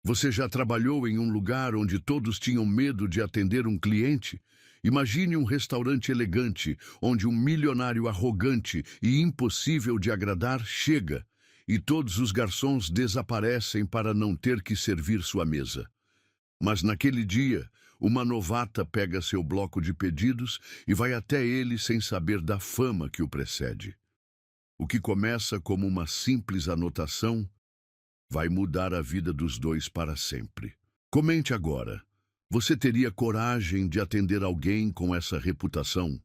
Você já trabalhou em um lugar onde todos tinham medo de atender um cliente? Imagine um restaurante elegante, onde um milionário arrogante e impossível de agradar chega, e todos os garçons desaparecem para não ter que servir sua mesa. Mas naquele dia, uma novata pega seu bloco de pedidos e vai até ele sem saber da fama que o precede. O que começa como uma simples anotação vai mudar a vida dos dois para sempre. Comente agora. Você teria coragem de atender alguém com essa reputação?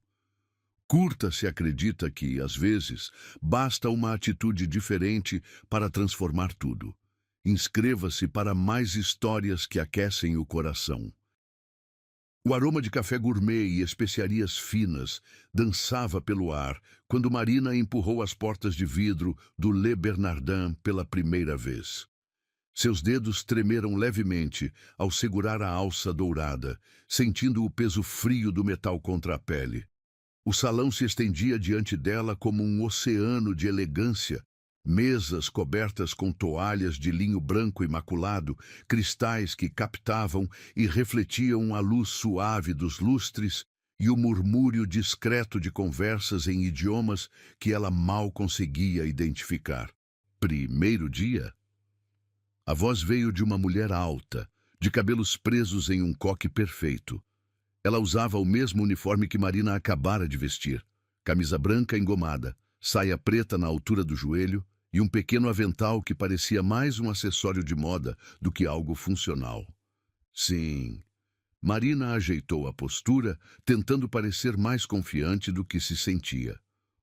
Curta se acredita que, às vezes, basta uma atitude diferente para transformar tudo. Inscreva-se para mais histórias que aquecem o coração. O aroma de café gourmet e especiarias finas dançava pelo ar quando Marina empurrou as portas de vidro do Le Bernardin pela primeira vez. Seus dedos tremeram levemente ao segurar a alça dourada, sentindo o peso frio do metal contra a pele. O salão se estendia diante dela como um oceano de elegância. Mesas cobertas com toalhas de linho branco imaculado, cristais que captavam e refletiam a luz suave dos lustres e o murmúrio discreto de conversas em idiomas que ela mal conseguia identificar. Primeiro dia? A voz veio de uma mulher alta, de cabelos presos em um coque perfeito. Ela usava o mesmo uniforme que Marina acabara de vestir, camisa branca engomada, saia preta na altura do joelho e um pequeno avental que parecia mais um acessório de moda do que algo funcional. Sim, Marina ajeitou a postura, tentando parecer mais confiante do que se sentia.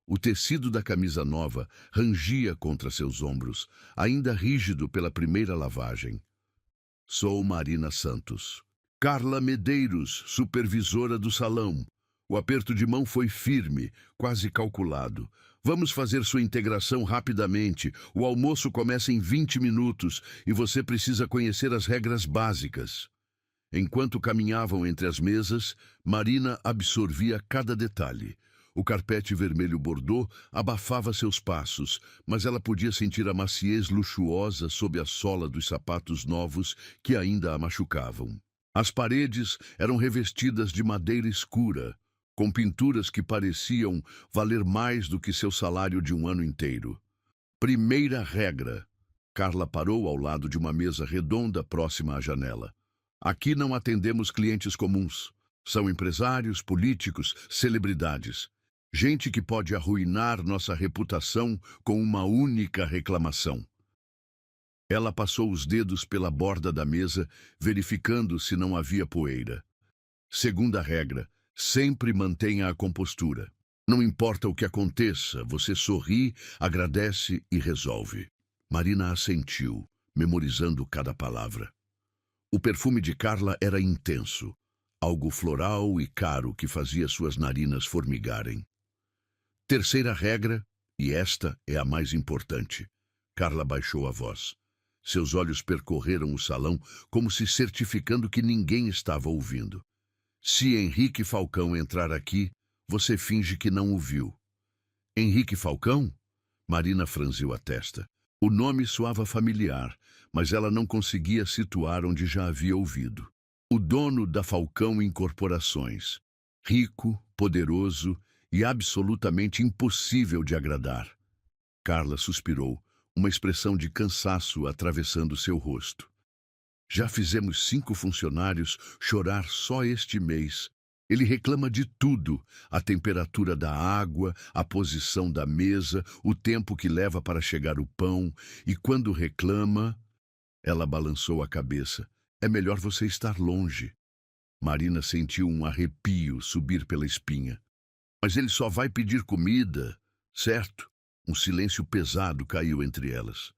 O tecido da camisa nova rangia contra seus ombros, ainda rígido pela primeira lavagem. Sou Marina Santos. Carla Medeiros, supervisora do salão. O aperto de mão foi firme, quase calculado. Vamos fazer sua integração rapidamente. O almoço começa em 20 minutos e você precisa conhecer as regras básicas. Enquanto caminhavam entre as mesas, Marina absorvia cada detalhe. O carpete vermelho bordô abafava seus passos, mas ela podia sentir a maciez luxuosa sob a sola dos sapatos novos que ainda a machucavam. As paredes eram revestidas de madeira escura, com pinturas que pareciam valer mais do que seu salário de um ano inteiro. Primeira regra. Carla parou ao lado de uma mesa redonda próxima à janela. Aqui não atendemos clientes comuns. São empresários, políticos, celebridades. Gente que pode arruinar nossa reputação com uma única reclamação. Ela passou os dedos pela borda da mesa, verificando se não havia poeira. Segunda regra. Sempre mantenha a compostura. Não importa o que aconteça, você sorri, agradece e resolve. Marina assentiu, memorizando cada palavra. O perfume de Carla era intenso, algo floral e caro que fazia suas narinas formigarem. Terceira regra, e esta é a mais importante. Carla baixou a voz. Seus olhos percorreram o salão como se certificando que ninguém estava ouvindo. Se Henrique Falcão entrar aqui, você finge que não o viu. Henrique Falcão? Marina franziu a testa. O nome soava familiar, mas ela não conseguia situar onde já havia ouvido. O dono da Falcão Incorporações. Rico, poderoso e absolutamente impossível de agradar. Carla suspirou, uma expressão de cansaço atravessando seu rosto. Já fizemos 5 funcionários chorar só este mês. Ele reclama de tudo, a temperatura da água, a posição da mesa, o tempo que leva para chegar o pão, e quando reclama... Ela balançou a cabeça. É melhor você estar longe. Marina sentiu um arrepio subir pela espinha. Mas ele só vai pedir comida, certo? Um silêncio pesado caiu entre elas.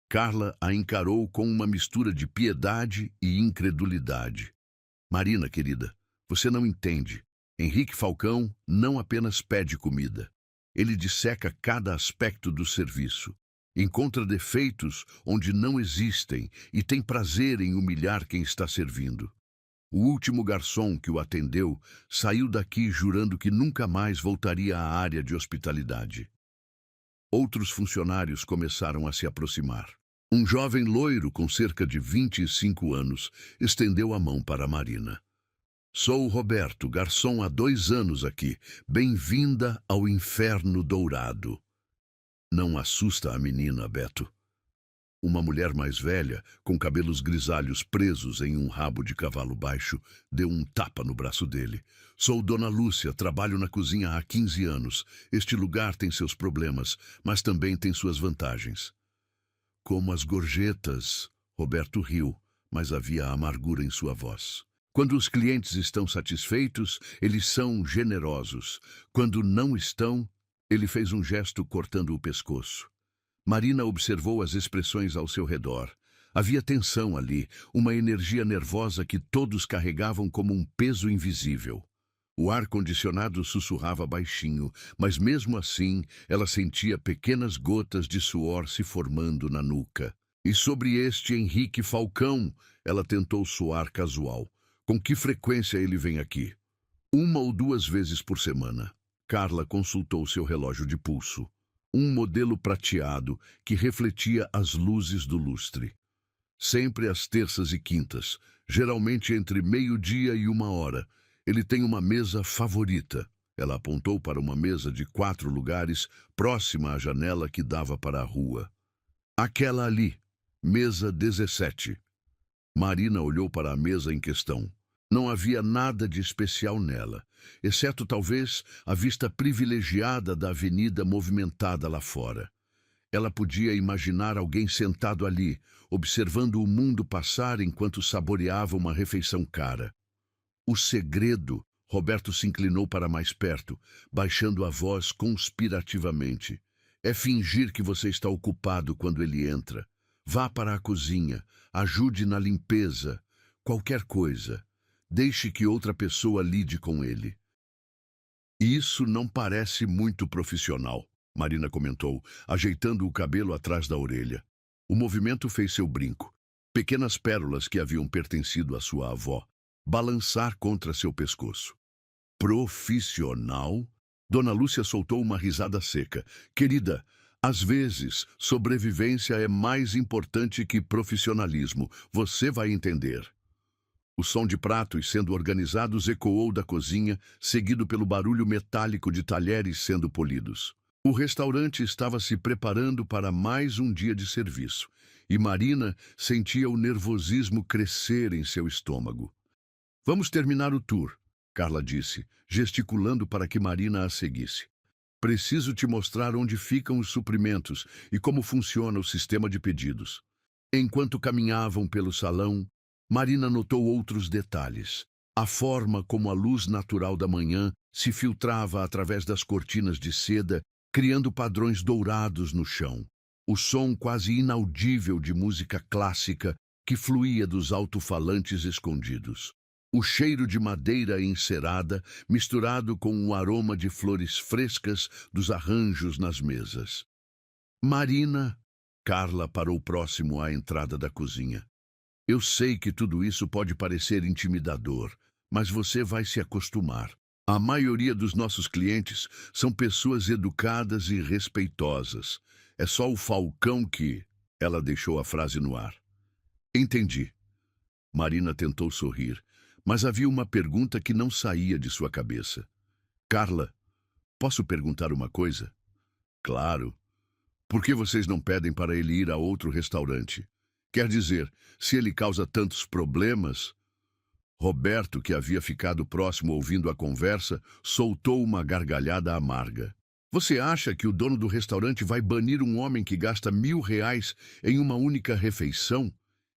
Carla a encarou com uma mistura de piedade e incredulidade. Marina, querida, você não entende. Henrique Falcão não apenas pede comida. Ele disseca cada aspecto do serviço. Encontra defeitos onde não existem e tem prazer em humilhar quem está servindo. O último garçom que o atendeu saiu daqui jurando que nunca mais voltaria à área de hospitalidade. Outros funcionários começaram a se aproximar. Um jovem loiro com cerca de 25 anos estendeu a mão para Marina. Sou o Roberto, garçom há 2 anos aqui. Bem-vinda ao Inferno Dourado. Não assusta a menina, Beto. Uma mulher mais velha, com cabelos grisalhos presos em um rabo de cavalo baixo, deu um tapa no braço dele. Sou Dona Lúcia, trabalho na cozinha há 15 anos. Este lugar tem seus problemas, mas também tem suas vantagens. Como as gorjetas, Roberto riu, mas havia amargura em sua voz. Quando os clientes estão satisfeitos, eles são generosos. Quando não estão, ele fez um gesto cortando o pescoço. Marina observou as expressões ao seu redor. Havia tensão ali, uma energia nervosa que todos carregavam como um peso invisível. O ar-condicionado sussurrava baixinho, mas mesmo assim ela sentia pequenas gotas de suor se formando na nuca. E sobre este Henrique Falcão, ela tentou soar casual. Com que frequência ele vem aqui? 1 ou 2 vezes por semana. Carla consultou seu relógio de pulso. Um modelo prateado que refletia as luzes do lustre. Sempre às terças e quintas, geralmente entre 12h e 1h. Ele tem uma mesa favorita. Ela apontou para uma mesa de 4 lugares, próxima à janela que dava para a rua. Aquela ali, mesa 17. Marina olhou para a mesa em questão. Não havia nada de especial nela, exceto talvez a vista privilegiada da avenida movimentada lá fora. Ela podia imaginar alguém sentado ali, observando o mundo passar enquanto saboreava uma refeição cara. O segredo, Roberto se inclinou para mais perto, baixando a voz conspirativamente. É fingir que você está ocupado quando ele entra. Vá para a cozinha, ajude na limpeza, qualquer coisa. Deixe que outra pessoa lide com ele. Isso não parece muito profissional, Marina comentou, ajeitando o cabelo atrás da orelha. O movimento fez seu brinco. Pequenas pérolas que haviam pertencido à sua avó balançar contra seu pescoço. Profissional? Dona Lúcia soltou uma risada seca. Querida, às vezes, sobrevivência é mais importante que profissionalismo. Você vai entender. O som de pratos sendo organizados ecoou da cozinha, seguido pelo barulho metálico de talheres sendo polidos. O restaurante estava se preparando para mais um dia de serviço, e Marina sentia o nervosismo crescer em seu estômago. Vamos terminar o tour, Carla disse, gesticulando para que Marina a seguisse. Preciso te mostrar onde ficam os suprimentos e como funciona o sistema de pedidos. Enquanto caminhavam pelo salão, Marina notou outros detalhes. A forma como a luz natural da manhã se filtrava através das cortinas de seda, criando padrões dourados no chão. O som quase inaudível de música clássica que fluía dos alto-falantes escondidos. O cheiro de madeira encerada, misturado com o aroma de flores frescas dos arranjos nas mesas. Marina, Carla parou próximo à entrada da cozinha. Eu sei que tudo isso pode parecer intimidador, mas você vai se acostumar. A maioria dos nossos clientes são pessoas educadas e respeitosas. É só o Falcão que... Ela deixou a frase no ar. Entendi. Marina tentou sorrir, mas havia uma pergunta que não saía de sua cabeça. Carla, posso perguntar uma coisa? Claro. Por que vocês não pedem para ele ir a outro restaurante? Quer dizer, se ele causa tantos problemas... Roberto, que havia ficado próximo ouvindo a conversa, soltou uma gargalhada amarga. Você acha que o dono do restaurante vai banir um homem que gasta R$ 1.000 em uma única refeição?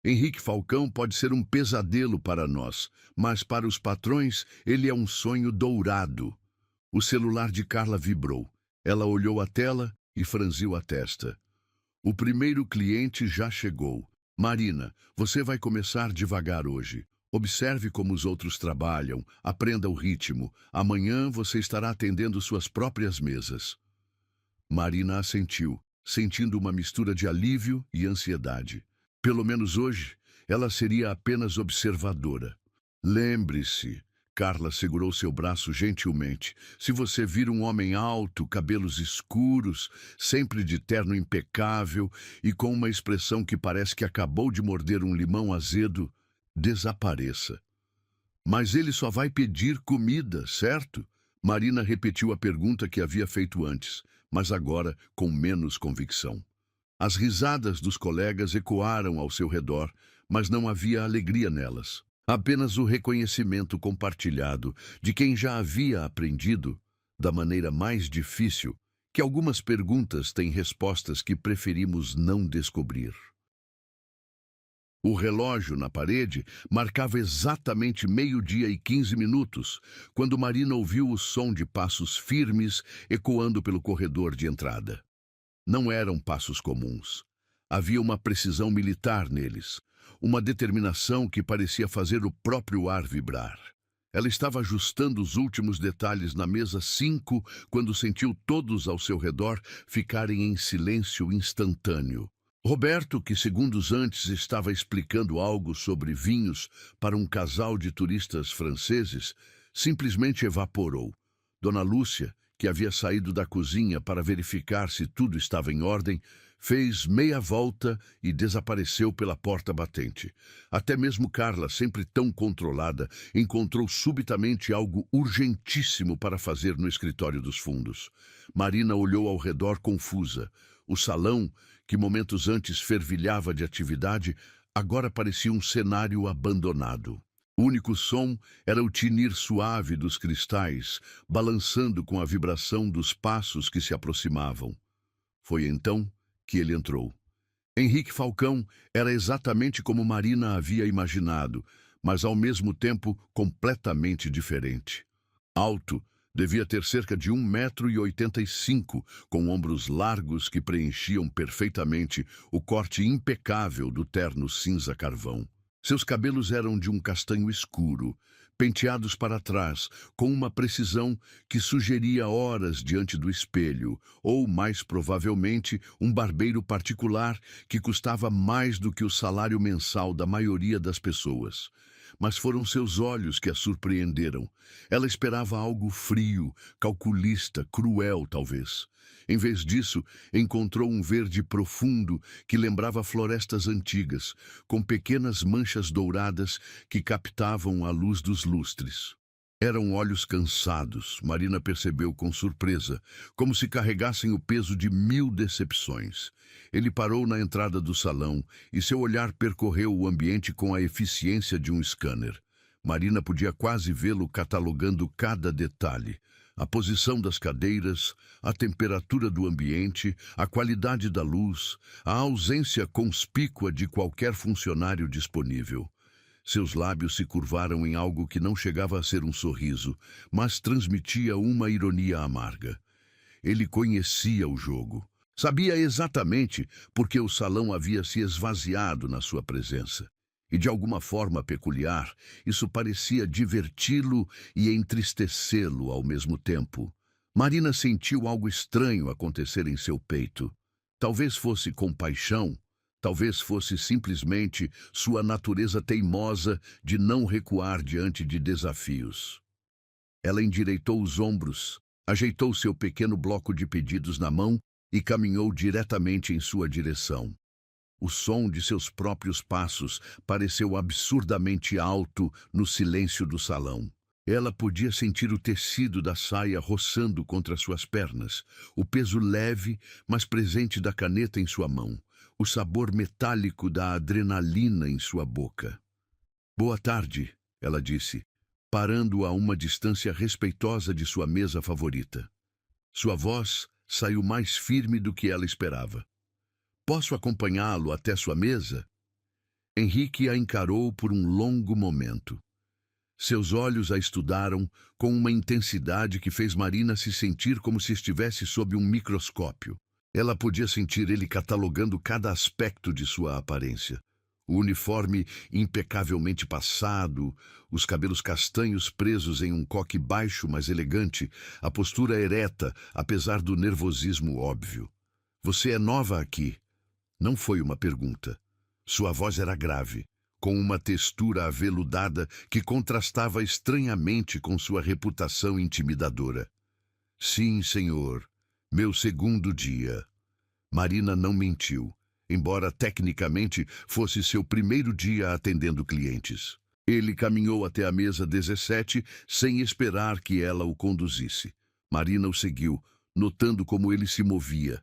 Henrique Falcão pode ser um pesadelo para nós, mas para os patrões ele é um sonho dourado. O celular de Carla vibrou. Ela olhou a tela e franziu a testa. O primeiro cliente já chegou. Marina, você vai começar devagar hoje. Observe como os outros trabalham, aprenda o ritmo. Amanhã você estará atendendo suas próprias mesas. Marina assentiu, sentindo uma mistura de alívio e ansiedade. Pelo menos hoje, ela seria apenas observadora. Lembre-se, Carla segurou seu braço gentilmente. Se você vir um homem alto, cabelos escuros, sempre de terno impecável e com uma expressão que parece que acabou de morder um limão azedo, desapareça. Mas ele só vai pedir comida, certo? Marina repetiu a pergunta que havia feito antes, mas agora com menos convicção. As risadas dos colegas ecoaram ao seu redor, mas não havia alegria nelas. Apenas o reconhecimento compartilhado de quem já havia aprendido, da maneira mais difícil, que algumas perguntas têm respostas que preferimos não descobrir. O relógio na parede marcava exatamente 12:15, quando Marina ouviu o som de passos firmes ecoando pelo corredor de entrada. Não eram passos comuns. Havia uma precisão militar neles, uma determinação que parecia fazer o próprio ar vibrar. Ela estava ajustando os últimos detalhes na mesa 5 quando sentiu todos ao seu redor ficarem em silêncio instantâneo. Roberto, que segundos antes estava explicando algo sobre vinhos para um casal de turistas franceses, simplesmente evaporou. Dona Lúcia, que havia saído da cozinha para verificar se tudo estava em ordem, fez meia volta e desapareceu pela porta batente. Até mesmo Carla, sempre tão controlada, encontrou subitamente algo urgentíssimo para fazer no escritório dos fundos. Marina olhou ao redor confusa. O salão, que momentos antes fervilhava de atividade, agora parecia um cenário abandonado. O único som era o tinir suave dos cristais, balançando com a vibração dos passos que se aproximavam. Foi então que ele entrou. Henrique Falcão era exatamente como Marina havia imaginado, mas ao mesmo tempo completamente diferente. Alto, devia ter cerca de 1,85 m, com ombros largos que preenchiam perfeitamente o corte impecável do terno cinza carvão. Seus cabelos eram de um castanho escuro, penteados para trás, com uma precisão que sugeria horas diante do espelho, ou, mais provavelmente, um barbeiro particular que custava mais do que o salário mensal da maioria das pessoas. Mas foram seus olhos que a surpreenderam. Ela esperava algo frio, calculista, cruel, talvez. Em vez disso, encontrou um verde profundo que lembrava florestas antigas, com pequenas manchas douradas que captavam a luz dos lustres. Eram olhos cansados, Marina percebeu com surpresa, como se carregassem o peso de 1000 decepções. Ele parou na entrada do salão e seu olhar percorreu o ambiente com a eficiência de um scanner. Marina podia quase vê-lo catalogando cada detalhe. A posição das cadeiras, a temperatura do ambiente, a qualidade da luz, a ausência conspícua de qualquer funcionário disponível. Seus lábios se curvaram em algo que não chegava a ser um sorriso, mas transmitia uma ironia amarga. Ele conhecia o jogo. Sabia exatamente por que o salão havia se esvaziado na sua presença. E de alguma forma peculiar, isso parecia diverti-lo e entristecê-lo ao mesmo tempo. Marina sentiu algo estranho acontecer em seu peito. Talvez fosse compaixão, talvez fosse simplesmente sua natureza teimosa de não recuar diante de desafios. Ela endireitou os ombros, ajeitou seu pequeno bloco de pedidos na mão e caminhou diretamente em sua direção. O som de seus próprios passos pareceu absurdamente alto no silêncio do salão. Ela podia sentir o tecido da saia roçando contra suas pernas, o peso leve, mas presente da caneta em sua mão, o sabor metálico da adrenalina em sua boca. "Boa tarde", ela disse, parando a uma distância respeitosa de sua mesa favorita. Sua voz saiu mais firme do que ela esperava. "Posso acompanhá-lo até sua mesa?" Henrique a encarou por um longo momento. Seus olhos a estudaram com uma intensidade que fez Marina se sentir como se estivesse sob um microscópio. Ela podia sentir ele catalogando cada aspecto de sua aparência. O uniforme impecavelmente passado, os cabelos castanhos presos em um coque baixo mas elegante, a postura ereta, apesar do nervosismo óbvio. "Você é nova aqui?" Não foi uma pergunta. Sua voz era grave, com uma textura aveludada que contrastava estranhamente com sua reputação intimidadora. Sim, senhor, meu segundo dia. Marina não mentiu, embora tecnicamente fosse seu primeiro dia atendendo clientes. Ele caminhou até a mesa 17 sem esperar que ela o conduzisse. Marina o seguiu, notando como ele se movia.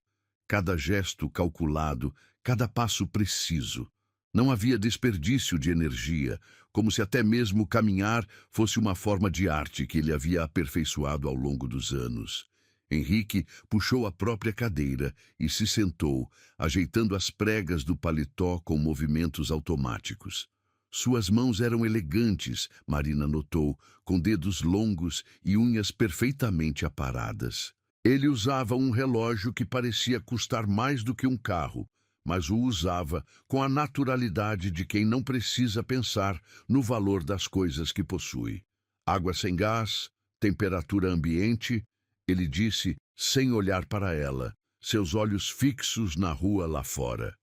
Cada gesto calculado, cada passo preciso. Não havia desperdício de energia, como se até mesmo caminhar fosse uma forma de arte que ele havia aperfeiçoado ao longo dos anos. Henrique puxou a própria cadeira e se sentou, ajeitando as pregas do paletó com movimentos automáticos. Suas mãos eram elegantes, Marina notou, com dedos longos e unhas perfeitamente aparadas. Ele usava um relógio que parecia custar mais do que um carro, mas o usava com a naturalidade de quem não precisa pensar no valor das coisas que possui. Água sem gás, temperatura ambiente, ele disse sem olhar para ela, seus olhos fixos na rua lá fora.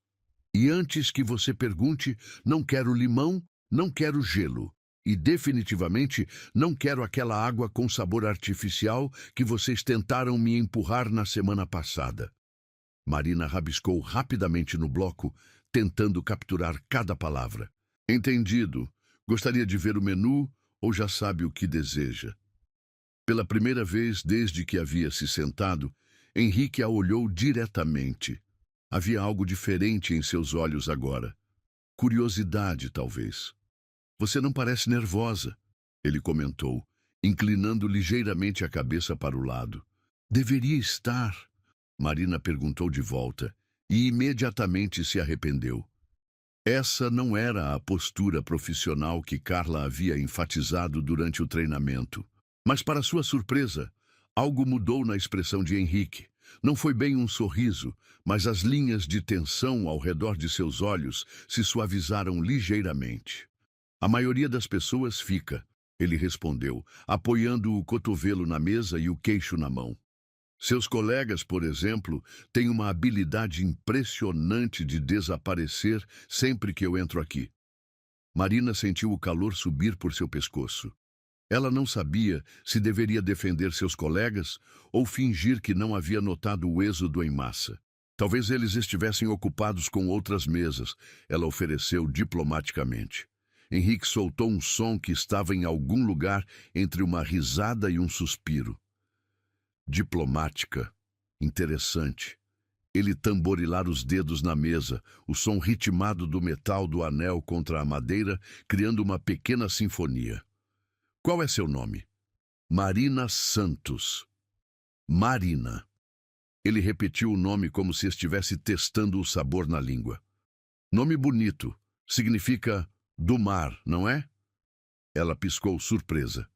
E antes que você pergunte, não quero limão, não quero gelo. E definitivamente não quero aquela água com sabor artificial que vocês tentaram me empurrar na semana passada. Marina rabiscou rapidamente no bloco, tentando capturar cada palavra. Entendido. Gostaria de ver o menu ou já sabe o que deseja? Pela primeira vez desde que havia se sentado, Henrique a olhou diretamente. Havia algo diferente em seus olhos agora. Curiosidade, talvez. Você não parece nervosa, ele comentou, inclinando ligeiramente a cabeça para o lado. Deveria estar, Marina perguntou de volta, e imediatamente se arrependeu. Essa não era a postura profissional que Carla havia enfatizado durante o treinamento. Mas, para sua surpresa, algo mudou na expressão de Henrique. Não foi bem um sorriso, mas as linhas de tensão ao redor de seus olhos se suavizaram ligeiramente. A maioria das pessoas fica, ele respondeu, apoiando o cotovelo na mesa e o queixo na mão. Seus colegas, por exemplo, têm uma habilidade impressionante de desaparecer sempre que eu entro aqui. Marina sentiu o calor subir por seu pescoço. Ela não sabia se deveria defender seus colegas ou fingir que não havia notado o êxodo em massa. Talvez eles estivessem ocupados com outras mesas, ela ofereceu diplomaticamente. Henrique soltou um som que estava em algum lugar entre uma risada e um suspiro. Diplomática. Interessante. Ele tamborilar os dedos na mesa, o som ritmado do metal do anel contra a madeira, criando uma pequena sinfonia. Qual é seu nome? Marina Santos. Marina. Ele repetiu o nome como se estivesse testando o sabor na língua. Nome bonito. Significa do mar, não é? Ela piscou surpresa.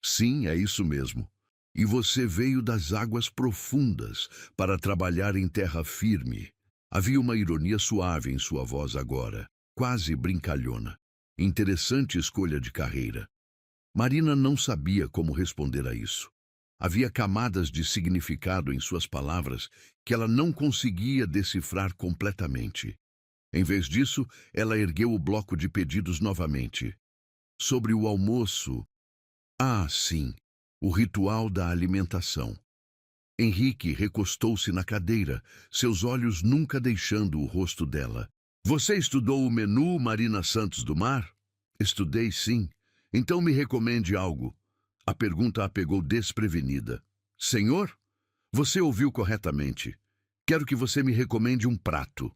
Sim, é isso mesmo. E você veio das águas profundas para trabalhar em terra firme. Havia uma ironia suave em sua voz agora, quase brincalhona. Interessante escolha de carreira. Marina não sabia como responder a isso. Havia camadas de significado em suas palavras que ela não conseguia decifrar completamente. Em vez disso, ela ergueu o bloco de pedidos novamente. Sobre o almoço... Ah, sim, o ritual da alimentação. Henrique recostou-se na cadeira, seus olhos nunca deixando o rosto dela. Você estudou o menu, Marina Santos do Mar? Estudei, sim. Então me recomende algo. A pergunta a pegou desprevenida. Senhor? Você ouviu corretamente. Quero que você me recomende um prato.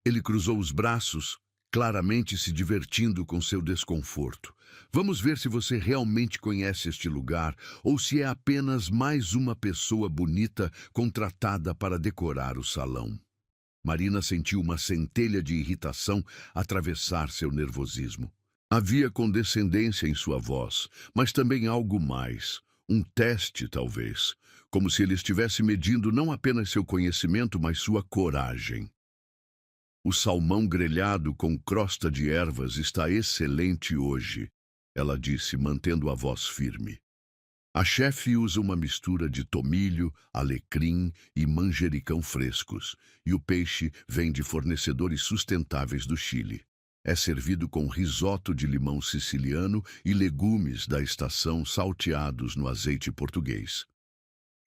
Ele cruzou os braços, claramente se divertindo com seu desconforto. Vamos ver se você realmente conhece este lugar ou se é apenas mais uma pessoa bonita contratada para decorar o salão. Marina sentiu uma centelha de irritação atravessar seu nervosismo. Havia condescendência em sua voz, mas também algo mais. Um teste, talvez. Como se ele estivesse medindo não apenas seu conhecimento, mas sua coragem. O salmão grelhado com crosta de ervas está excelente hoje, ela disse, mantendo a voz firme. A chefe usa uma mistura de tomilho, alecrim e manjericão frescos, e o peixe vem de fornecedores sustentáveis do Chile. É servido com risoto de limão siciliano e legumes da estação salteados no azeite português.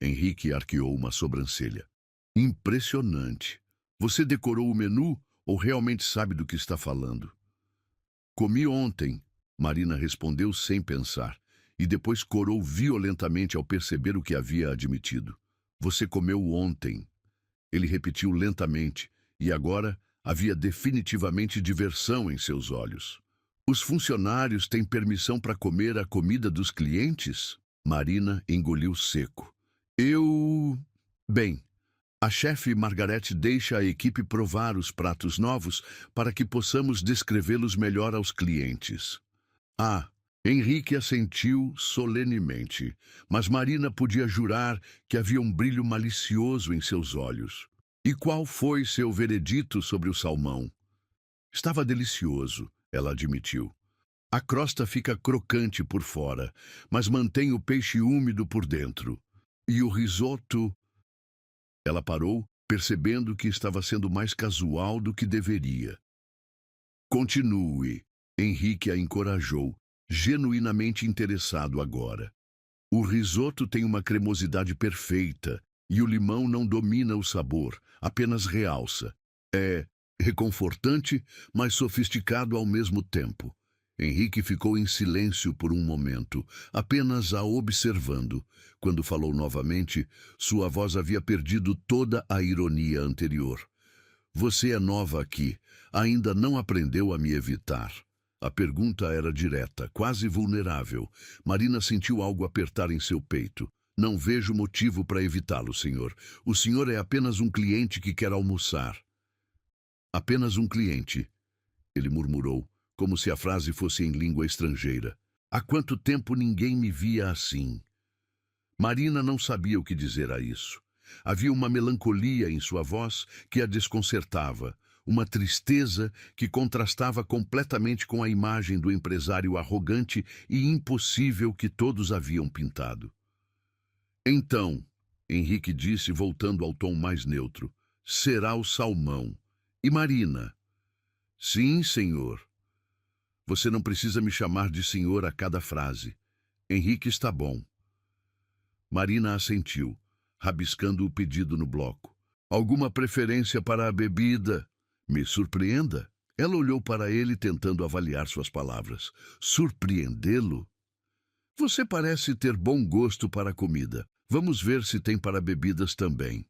Henrique arqueou uma sobrancelha. Impressionante. Você decorou o menu ou realmente sabe do que está falando? Comi ontem, Marina respondeu sem pensar, e depois corou violentamente ao perceber o que havia admitido. Você comeu ontem. Ele repetiu lentamente, e agora havia definitivamente diversão em seus olhos. Os funcionários têm permissão para comer a comida dos clientes? Marina engoliu seco. Bem, a chefe Margarete deixa a equipe provar os pratos novos para que possamos descrevê-los melhor aos clientes. Ah, Henrique assentiu solenemente, mas Marina podia jurar que havia um brilho malicioso em seus olhos. E qual foi seu veredito sobre o salmão? Estava delicioso, ela admitiu. A crosta fica crocante por fora, mas mantém o peixe úmido por dentro. E o risoto... Ela parou, percebendo que estava sendo mais casual do que deveria. Continue, Henrique a encorajou, genuinamente interessado agora. O risoto tem uma cremosidade perfeita e o limão não domina o sabor, apenas realça. É reconfortante, mas sofisticado ao mesmo tempo. Henrique ficou em silêncio por um momento, apenas a observando. Quando falou novamente, sua voz havia perdido toda a ironia anterior. Você é nova aqui, ainda não aprendeu a me evitar. A pergunta era direta, quase vulnerável. Marina sentiu algo apertar em seu peito. Não vejo motivo para evitá-lo, senhor. O senhor é apenas um cliente que quer almoçar. Apenas um cliente, ele murmurou, como se a frase fosse em língua estrangeira. Há quanto tempo ninguém me via assim? Marina não sabia o que dizer a isso. Havia uma melancolia em sua voz que a desconcertava, uma tristeza que contrastava completamente com a imagem do empresário arrogante e impossível que todos haviam pintado. Então, Henrique disse, voltando ao tom mais neutro, será o salmão. E Marina? Sim, senhor. Você não precisa me chamar de senhor a cada frase. Henrique está bom. Marina assentiu, rabiscando o pedido no bloco. Alguma preferência para a bebida? Me surpreenda. Ela olhou para ele tentando avaliar suas palavras. Surpreendê-lo? Você parece ter bom gosto para a comida. Vamos ver se tem para bebidas também.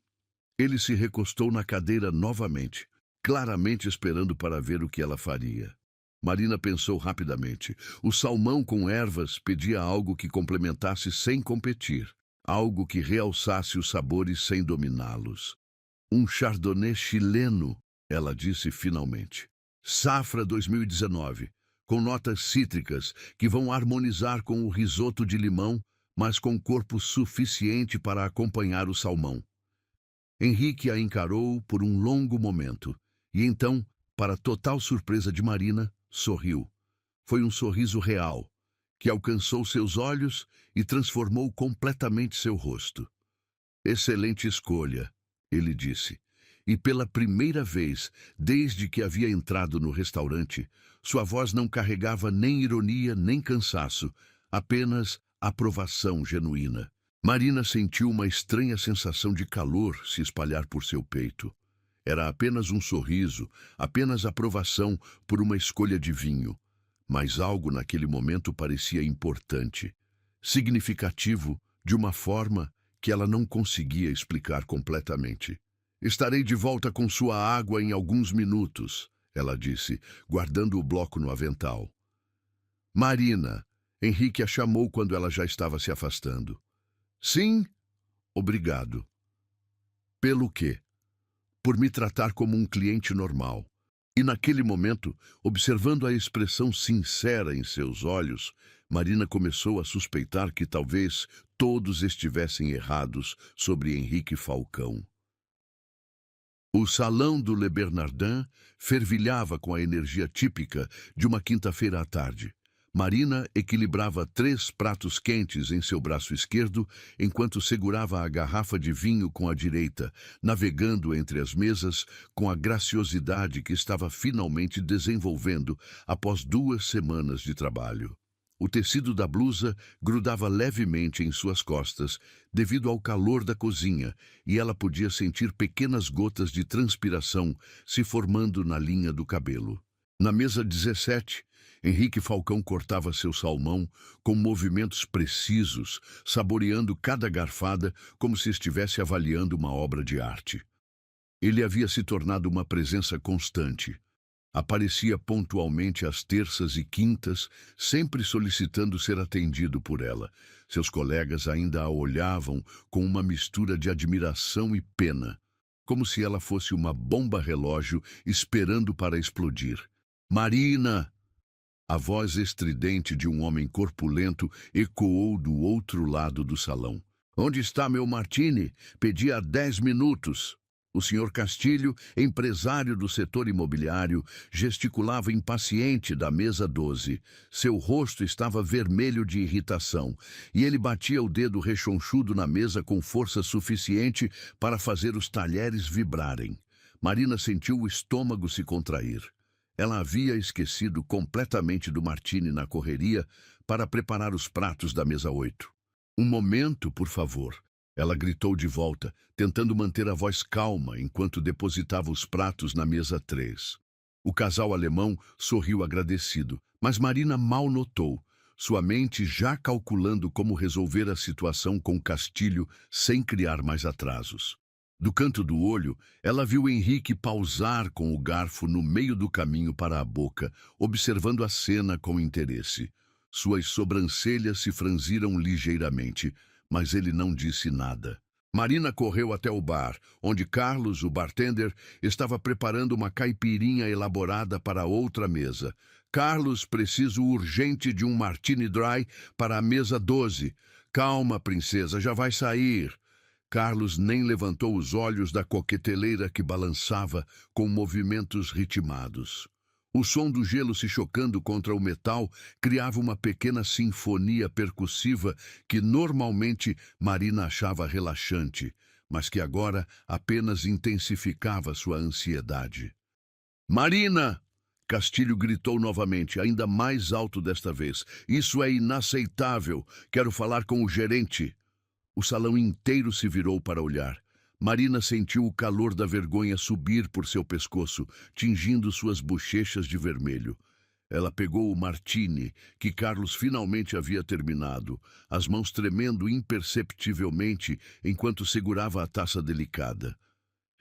Ele se recostou na cadeira novamente, claramente esperando para ver o que ela faria. Marina pensou rapidamente. O salmão com ervas pedia algo que complementasse sem competir, algo que realçasse os sabores sem dominá-los. Um chardonnay chileno, ela disse finalmente. Safra 2019, com notas cítricas que vão harmonizar com o risoto de limão, mas com corpo suficiente para acompanhar o salmão. Henrique a encarou por um longo momento, e então, para total surpresa de Marina, sorriu. Foi um sorriso real, que alcançou seus olhos e transformou completamente seu rosto. Excelente escolha, ele disse. E pela primeira vez, desde que havia entrado no restaurante, sua voz não carregava nem ironia nem cansaço, apenas aprovação genuína. Marina sentiu uma estranha sensação de calor se espalhar por seu peito. Era apenas um sorriso, apenas aprovação por uma escolha de vinho. Mas algo naquele momento parecia importante, significativo, de uma forma que ela não conseguia explicar completamente. Estarei de volta com sua água em alguns minutos, ela disse, guardando o bloco no avental. Marina, Henrique a chamou quando ela já estava se afastando. Sim, obrigado. Pelo quê? Por me tratar como um cliente normal. E naquele momento, observando a expressão sincera em seus olhos, Marina começou a suspeitar que talvez todos estivessem errados sobre Henrique Falcão. O salão do Le Bernardin fervilhava com a energia típica de uma quinta-feira à tarde. Marina equilibrava 3 pratos quentes em seu braço esquerdo, enquanto segurava a garrafa de vinho com a direita, navegando entre as mesas com a graciosidade que estava finalmente desenvolvendo após 2 semanas de trabalho. O tecido da blusa grudava levemente em suas costas, devido ao calor da cozinha, e ela podia sentir pequenas gotas de transpiração se formando na linha do cabelo. Na mesa 17, Henrique Falcão cortava seu salmão com movimentos precisos, saboreando cada garfada como se estivesse avaliando uma obra de arte. Ele havia se tornado uma presença constante. Aparecia pontualmente às terças e quintas, sempre solicitando ser atendido por ela. Seus colegas ainda a olhavam com uma mistura de admiração e pena, como se ela fosse uma bomba relógio esperando para explodir. Marina! A voz estridente de um homem corpulento ecoou do outro lado do salão. Onde está meu martini? Pedi há 10 minutos. O senhor Castilho, empresário do setor imobiliário, gesticulava impaciente da mesa 12. Seu rosto estava vermelho de irritação, e ele batia o dedo rechonchudo na mesa com força suficiente para fazer os talheres vibrarem. Marina sentiu o estômago se contrair. Ela havia esquecido completamente do martini na correria para preparar os pratos da mesa 8. Um momento, por favor. Ela gritou de volta, tentando manter a voz calma enquanto depositava os pratos na mesa 3. O casal alemão sorriu agradecido, mas Marina mal notou, sua mente já calculando como resolver a situação com Castilho sem criar mais atrasos. Do canto do olho, ela viu Henrique pausar com o garfo no meio do caminho para a boca, observando a cena com interesse. Suas sobrancelhas se franziram ligeiramente, mas ele não disse nada. Marina correu até o bar, onde Carlos, o bartender, estava preparando uma caipirinha elaborada para outra mesa. Carlos, preciso urgente de um martini dry para a mesa 12. Calma, princesa, já vai sair. Carlos nem levantou os olhos da coqueteleira que balançava com movimentos ritmados. O som do gelo se chocando contra o metal criava uma pequena sinfonia percussiva que normalmente Marina achava relaxante, mas que agora apenas intensificava sua ansiedade. Marina! Castilho gritou novamente, ainda mais alto desta vez. Isso é inaceitável. Quero falar com o gerente. O salão inteiro se virou para olhar. Marina sentiu o calor da vergonha subir por seu pescoço, tingindo suas bochechas de vermelho. Ela pegou o martini, que Carlos finalmente havia terminado, as mãos tremendo imperceptivelmente enquanto segurava a taça delicada.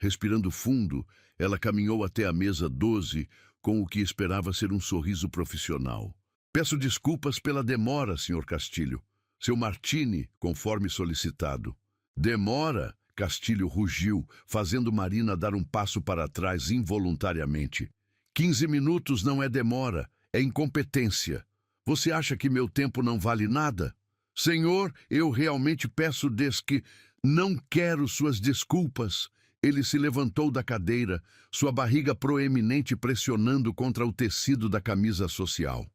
Respirando fundo, ela caminhou até a mesa 12, com o que esperava ser um sorriso profissional. Peço desculpas pela demora, Sr. Castilho. Seu martini, conforme solicitado. Demora? Castilho rugiu, fazendo Marina dar um passo para trás involuntariamente. 15 minutos não é demora, é incompetência. Você acha que meu tempo não vale nada? Senhor, eu realmente peço que não quero suas desculpas. Ele se levantou da cadeira, sua barriga proeminente pressionando contra o tecido da camisa social.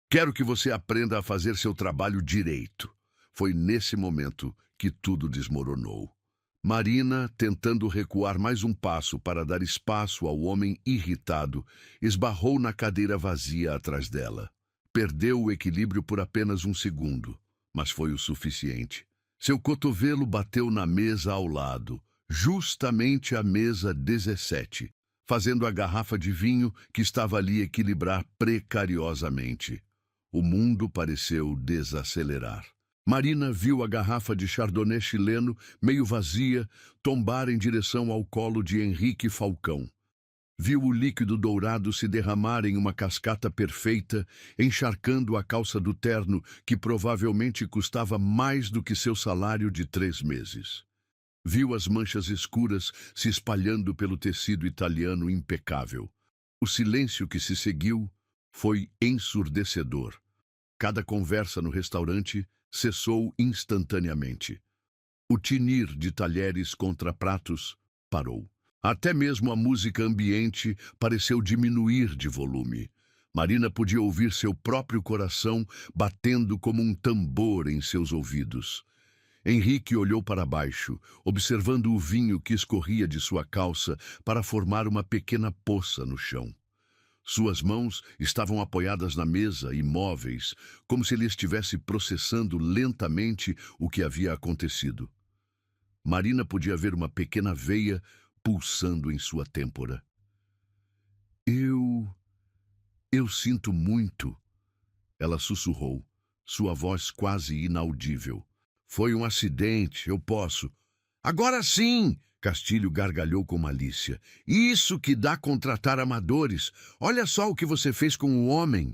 Quero que você aprenda a fazer seu trabalho direito. Foi nesse momento que tudo desmoronou. Marina, tentando recuar mais um passo para dar espaço ao homem irritado, esbarrou na cadeira vazia atrás dela. Perdeu o equilíbrio por apenas um segundo, mas foi o suficiente. Seu cotovelo bateu na mesa ao lado, justamente a mesa 17, fazendo a garrafa de vinho que estava ali equilibrar precariosamente. O mundo pareceu desacelerar. Marina viu a garrafa de chardonnay chileno, meio vazia, tombar em direção ao colo de Henrique Falcão. Viu o líquido dourado se derramar em uma cascata perfeita, encharcando a calça do terno, que provavelmente custava mais do que seu salário de 3 meses. Viu as manchas escuras se espalhando pelo tecido italiano impecável. O silêncio que se seguiu foi ensurdecedor. Cada conversa no restaurante cessou instantaneamente. O tinir de talheres contra pratos parou. Até mesmo a música ambiente pareceu diminuir de volume. Marina podia ouvir seu próprio coração batendo como um tambor em seus ouvidos. Henrique olhou para baixo, observando o vinho que escorria de sua calça para formar uma pequena poça no chão. Suas mãos estavam apoiadas na mesa, imóveis, como se ele estivesse processando lentamente o que havia acontecido. Marina podia ver uma pequena veia pulsando em sua têmpora. Eu sinto muito, ela sussurrou, sua voz quase inaudível. Foi um acidente, eu posso. Agora sim! Castilho gargalhou com malícia. Isso que dá contratar amadores. Olha só o que você fez com o homem.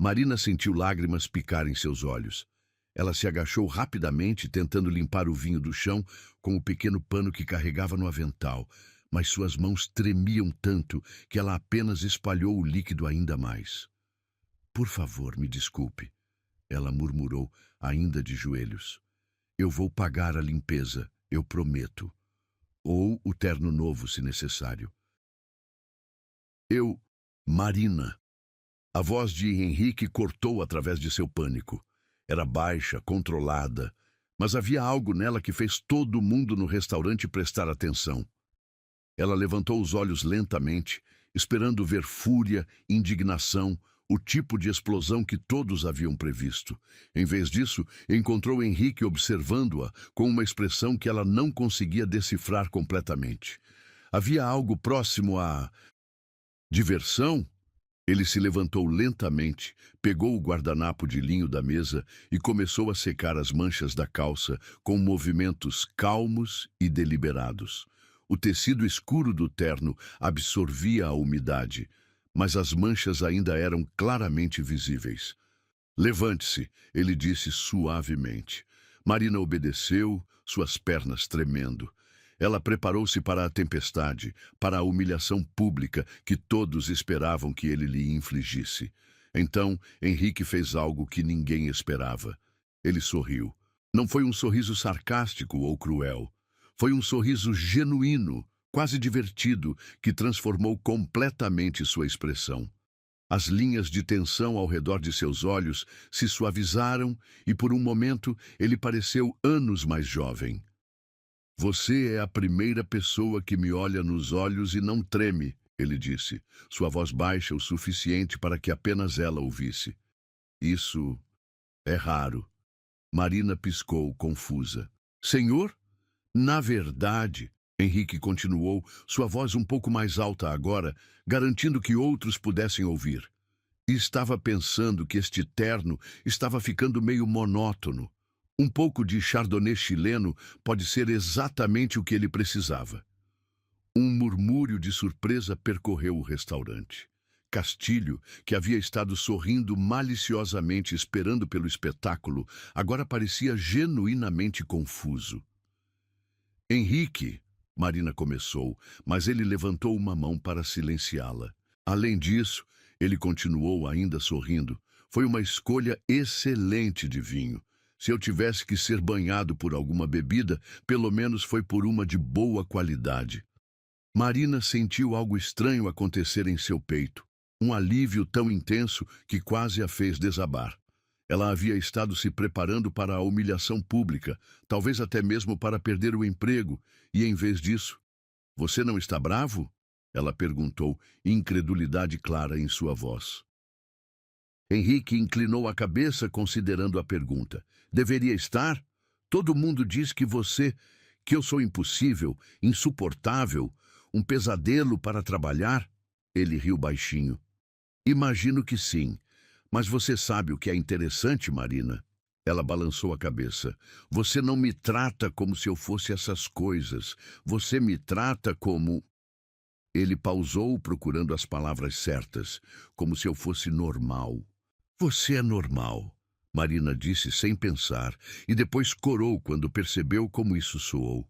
Marina sentiu lágrimas picar em seus olhos. Ela se agachou rapidamente, tentando limpar o vinho do chão com o pequeno pano que carregava no avental, mas suas mãos tremiam tanto que ela apenas espalhou o líquido ainda mais. Por favor, me desculpe, ela murmurou, ainda de joelhos. Eu vou pagar a limpeza, eu prometo. Ou o terno novo, se necessário. Marina. A voz de Henrique cortou através de seu pânico. Era baixa, controlada, mas havia algo nela que fez todo mundo no restaurante prestar atenção. Ela levantou os olhos lentamente, esperando ver fúria, indignação, o tipo de explosão que todos haviam previsto. Em vez disso, encontrou Henrique observando-a com uma expressão que ela não conseguia decifrar completamente. Havia algo próximo a diversão? Ele se levantou lentamente, pegou o guardanapo de linho da mesa e começou a secar as manchas da calça com movimentos calmos e deliberados. O tecido escuro do terno absorvia a umidade, mas as manchas ainda eram claramente visíveis. Levante-se, ele disse suavemente. Marina obedeceu, suas pernas tremendo. Ela preparou-se para a tempestade, para a humilhação pública que todos esperavam que ele lhe infligisse. Então, Henrique fez algo que ninguém esperava. Ele sorriu. Não foi um sorriso sarcástico ou cruel. Foi um sorriso genuíno, quase divertido, que transformou completamente sua expressão. As linhas de tensão ao redor de seus olhos se suavizaram e, por um momento, ele pareceu anos mais jovem. Você é a primeira pessoa que me olha nos olhos e não treme, ele disse, sua voz baixa o suficiente para que apenas ela ouvisse. Isso é raro. Marina piscou, confusa. Senhor? Na verdade, Henrique continuou, sua voz um pouco mais alta agora, garantindo que outros pudessem ouvir. E estava pensando que este terno estava ficando meio monótono. Um pouco de chardonnay chileno pode ser exatamente o que ele precisava. Um murmúrio de surpresa percorreu o restaurante. Castilho, que havia estado sorrindo maliciosamente esperando pelo espetáculo, agora parecia genuinamente confuso. Henrique, Marina começou, mas ele levantou uma mão para silenciá-la. Além disso, ele continuou ainda sorrindo. Foi uma escolha excelente de vinho. Se eu tivesse que ser banhado por alguma bebida, pelo menos foi por uma de boa qualidade. Marina sentiu algo estranho acontecer em seu peito. Um alívio tão intenso que quase a fez desabar. Ela havia estado se preparando para a humilhação pública, talvez até mesmo para perder o emprego, e em vez disso... Você não está bravo? Ela perguntou, incredulidade clara em sua voz. Henrique inclinou a cabeça considerando a pergunta. Deveria estar? Todo mundo diz que eu sou impossível, insuportável, um pesadelo para trabalhar? Ele riu baixinho. Imagino que sim. Mas você sabe o que é interessante, Marina? Ela balançou a cabeça. Você não me trata como se eu fosse essas coisas. Você me trata como... Ele pausou procurando as palavras certas, como se eu fosse normal. Você é normal, Marina disse sem pensar, e depois corou quando percebeu como isso soou.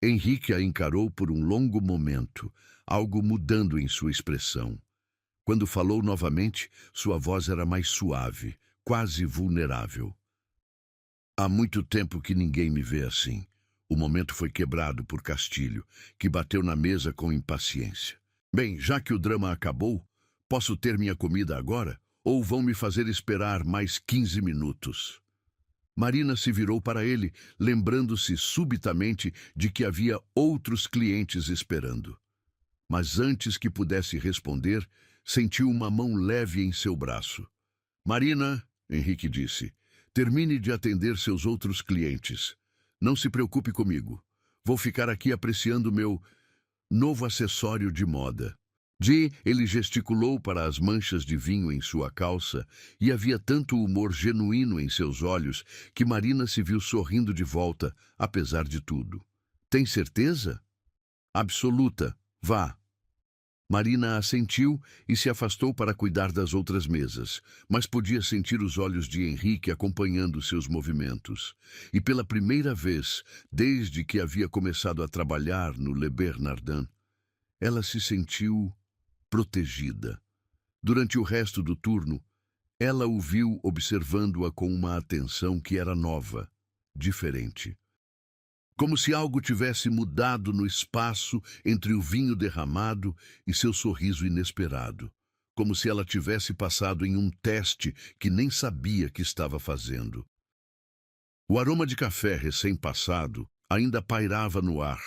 Henrique a encarou por um longo momento, algo mudando em sua expressão. Quando falou novamente, sua voz era mais suave, quase vulnerável. Há muito tempo que ninguém me vê assim. O momento foi quebrado por Castilho, que bateu na mesa com impaciência. Bem, já que o drama acabou, Posso ter minha comida agora? Ou vão me fazer esperar mais 15 minutos? Marina se virou para ele, lembrando-se subitamente de que havia outros clientes esperando. Mas antes que pudesse responder, sentiu uma mão leve em seu braço. Marina, Henrique disse, termine de atender seus outros clientes. Não se preocupe comigo. Vou ficar aqui apreciando meu novo acessório de moda. Ele gesticulou para as manchas de vinho em sua calça e havia tanto humor genuíno em seus olhos que Marina se viu sorrindo de volta, apesar de tudo. Tem certeza? Absoluta. Vá. Marina assentiu e se afastou para cuidar das outras mesas, mas podia sentir os olhos de Henrique acompanhando seus movimentos. E pela primeira vez, desde que havia começado a trabalhar no Le Bernardin, ela se sentiu protegida. Durante o resto do turno, ela o viu observando-a com uma atenção que era nova, diferente. Como se algo tivesse mudado no espaço entre o vinho derramado e seu sorriso inesperado. Como se ela tivesse passado em um teste que nem sabia que estava fazendo. O aroma de café recém-passado ainda pairava no ar,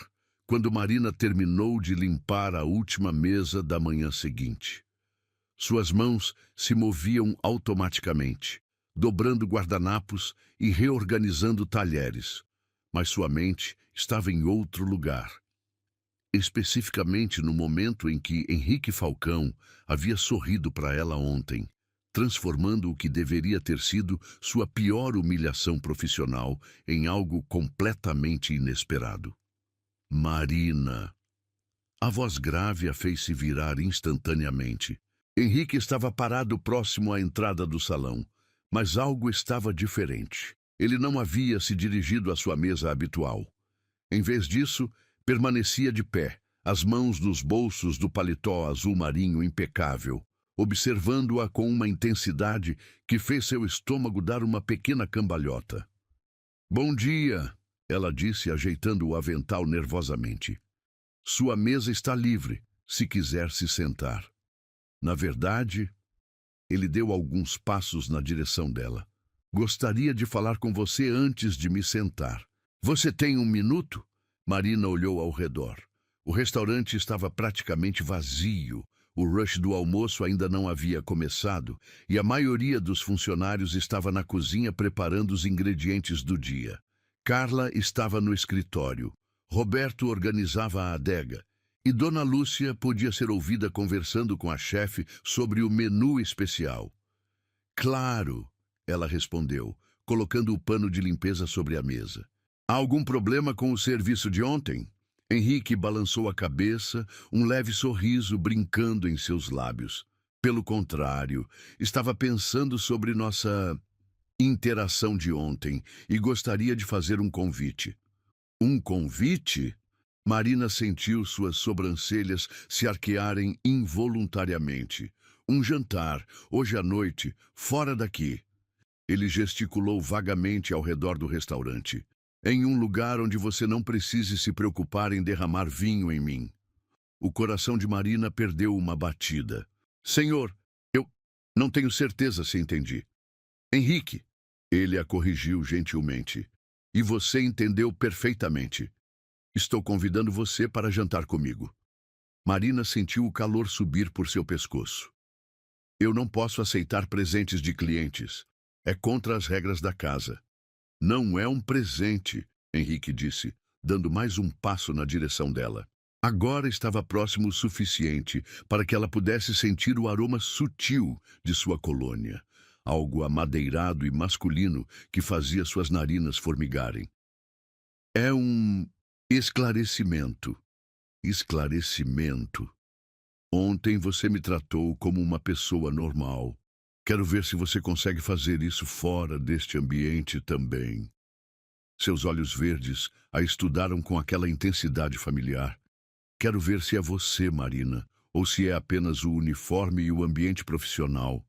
quando Marina terminou de limpar a última mesa da manhã seguinte. Suas mãos se moviam automaticamente, dobrando guardanapos e reorganizando talheres. Mas sua mente estava em outro lugar. Especificamente no momento em que Henrique Falcão havia sorrido para ela ontem, transformando o que deveria ter sido sua pior humilhação profissional em algo completamente inesperado. Marina. A voz grave a fez se virar instantaneamente. Henrique estava parado próximo à entrada do salão, mas algo estava diferente. Ele não havia se dirigido à sua mesa habitual. Em vez disso, permanecia de pé, as mãos nos bolsos do paletó azul marinho impecável, observando-a com uma intensidade que fez seu estômago dar uma pequena cambalhota. Bom dia, ela disse, ajeitando o avental nervosamente. Sua mesa está livre, se quiser se sentar. Na verdade, ele deu alguns passos na direção dela. Gostaria de falar com você antes de me sentar. Você tem um minuto? Marina olhou ao redor. O restaurante estava praticamente vazio. O rush do almoço ainda não havia começado e a maioria dos funcionários estava na cozinha preparando os ingredientes do dia. Carla estava no escritório. Roberto organizava a adega. E Dona Lúcia podia ser ouvida conversando com a chefe sobre o menu especial. Claro, ela respondeu, colocando o pano de limpeza sobre a mesa. Há algum problema com o serviço de ontem? Henrique balançou a cabeça, um leve sorriso brincando em seus lábios. Pelo contrário, estava pensando sobre nossa interação de ontem e gostaria de fazer um convite. Um convite? Marina sentiu suas sobrancelhas se arquearem involuntariamente. Um jantar, hoje à noite, fora daqui. Ele gesticulou vagamente ao redor do restaurante. Em um lugar onde você não precise se preocupar em derramar vinho em mim. O coração de Marina perdeu uma batida. Senhor, eu não tenho certeza se entendi. Henrique, ele a corrigiu gentilmente. E você entendeu perfeitamente. Estou convidando você para jantar comigo. Marina sentiu o calor subir por seu pescoço. Eu não posso aceitar presentes de clientes. É contra as regras da casa. Não é um presente, Henrique disse, dando mais um passo na direção dela. Agora estava próximo o suficiente para que ela pudesse sentir o aroma sutil de sua colônia, algo amadeirado e masculino que fazia suas narinas formigarem. É um esclarecimento. Esclarecimento. Ontem você me tratou como uma pessoa normal. Quero ver se você consegue fazer isso fora deste ambiente também. Seus olhos verdes a estudaram com aquela intensidade familiar. Quero ver se é você, Marina, ou se é apenas o uniforme e o ambiente profissional.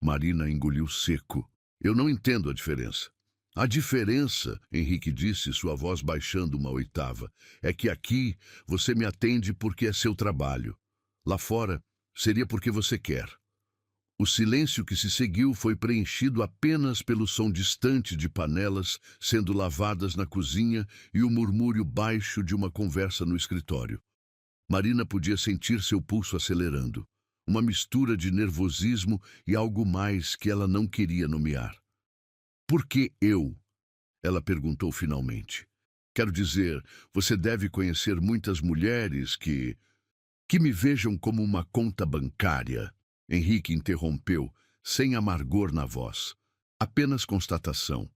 Marina engoliu seco. Eu não entendo a diferença. A diferença, Henrique disse, sua voz baixando uma oitava, é que aqui você me atende porque é seu trabalho. Lá fora, seria porque você quer. O silêncio que se seguiu foi preenchido apenas pelo som distante de panelas sendo lavadas na cozinha e o murmúrio baixo de uma conversa no escritório. Marina podia sentir seu pulso acelerando, uma mistura de nervosismo e algo mais que ela não queria nomear. Por que eu? Ela perguntou finalmente. Quero dizer, você deve conhecer muitas mulheres que me vejam como uma conta bancária. Henrique interrompeu, sem amargor na voz. Apenas constatação.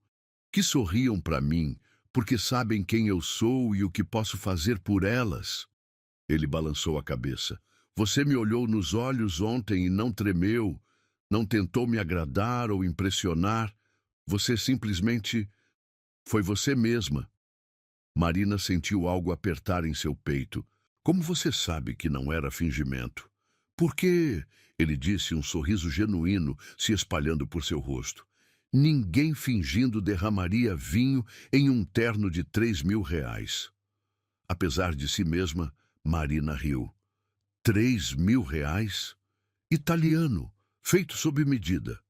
Que sorriam para mim, porque sabem quem eu sou e o que posso fazer por elas. Ele balançou a cabeça. Você me olhou nos olhos ontem e não tremeu, não tentou me agradar ou impressionar. Você simplesmente foi você mesma. Marina sentiu algo apertar em seu peito. Como você sabe que não era fingimento? Por quê? Ele disse, um sorriso genuíno se espalhando por seu rosto. Ninguém fingindo derramaria vinho em um terno de R$ 3.000. Apesar de si mesma, Marina riu. R$ 3.000? Italiano, feito sob medida.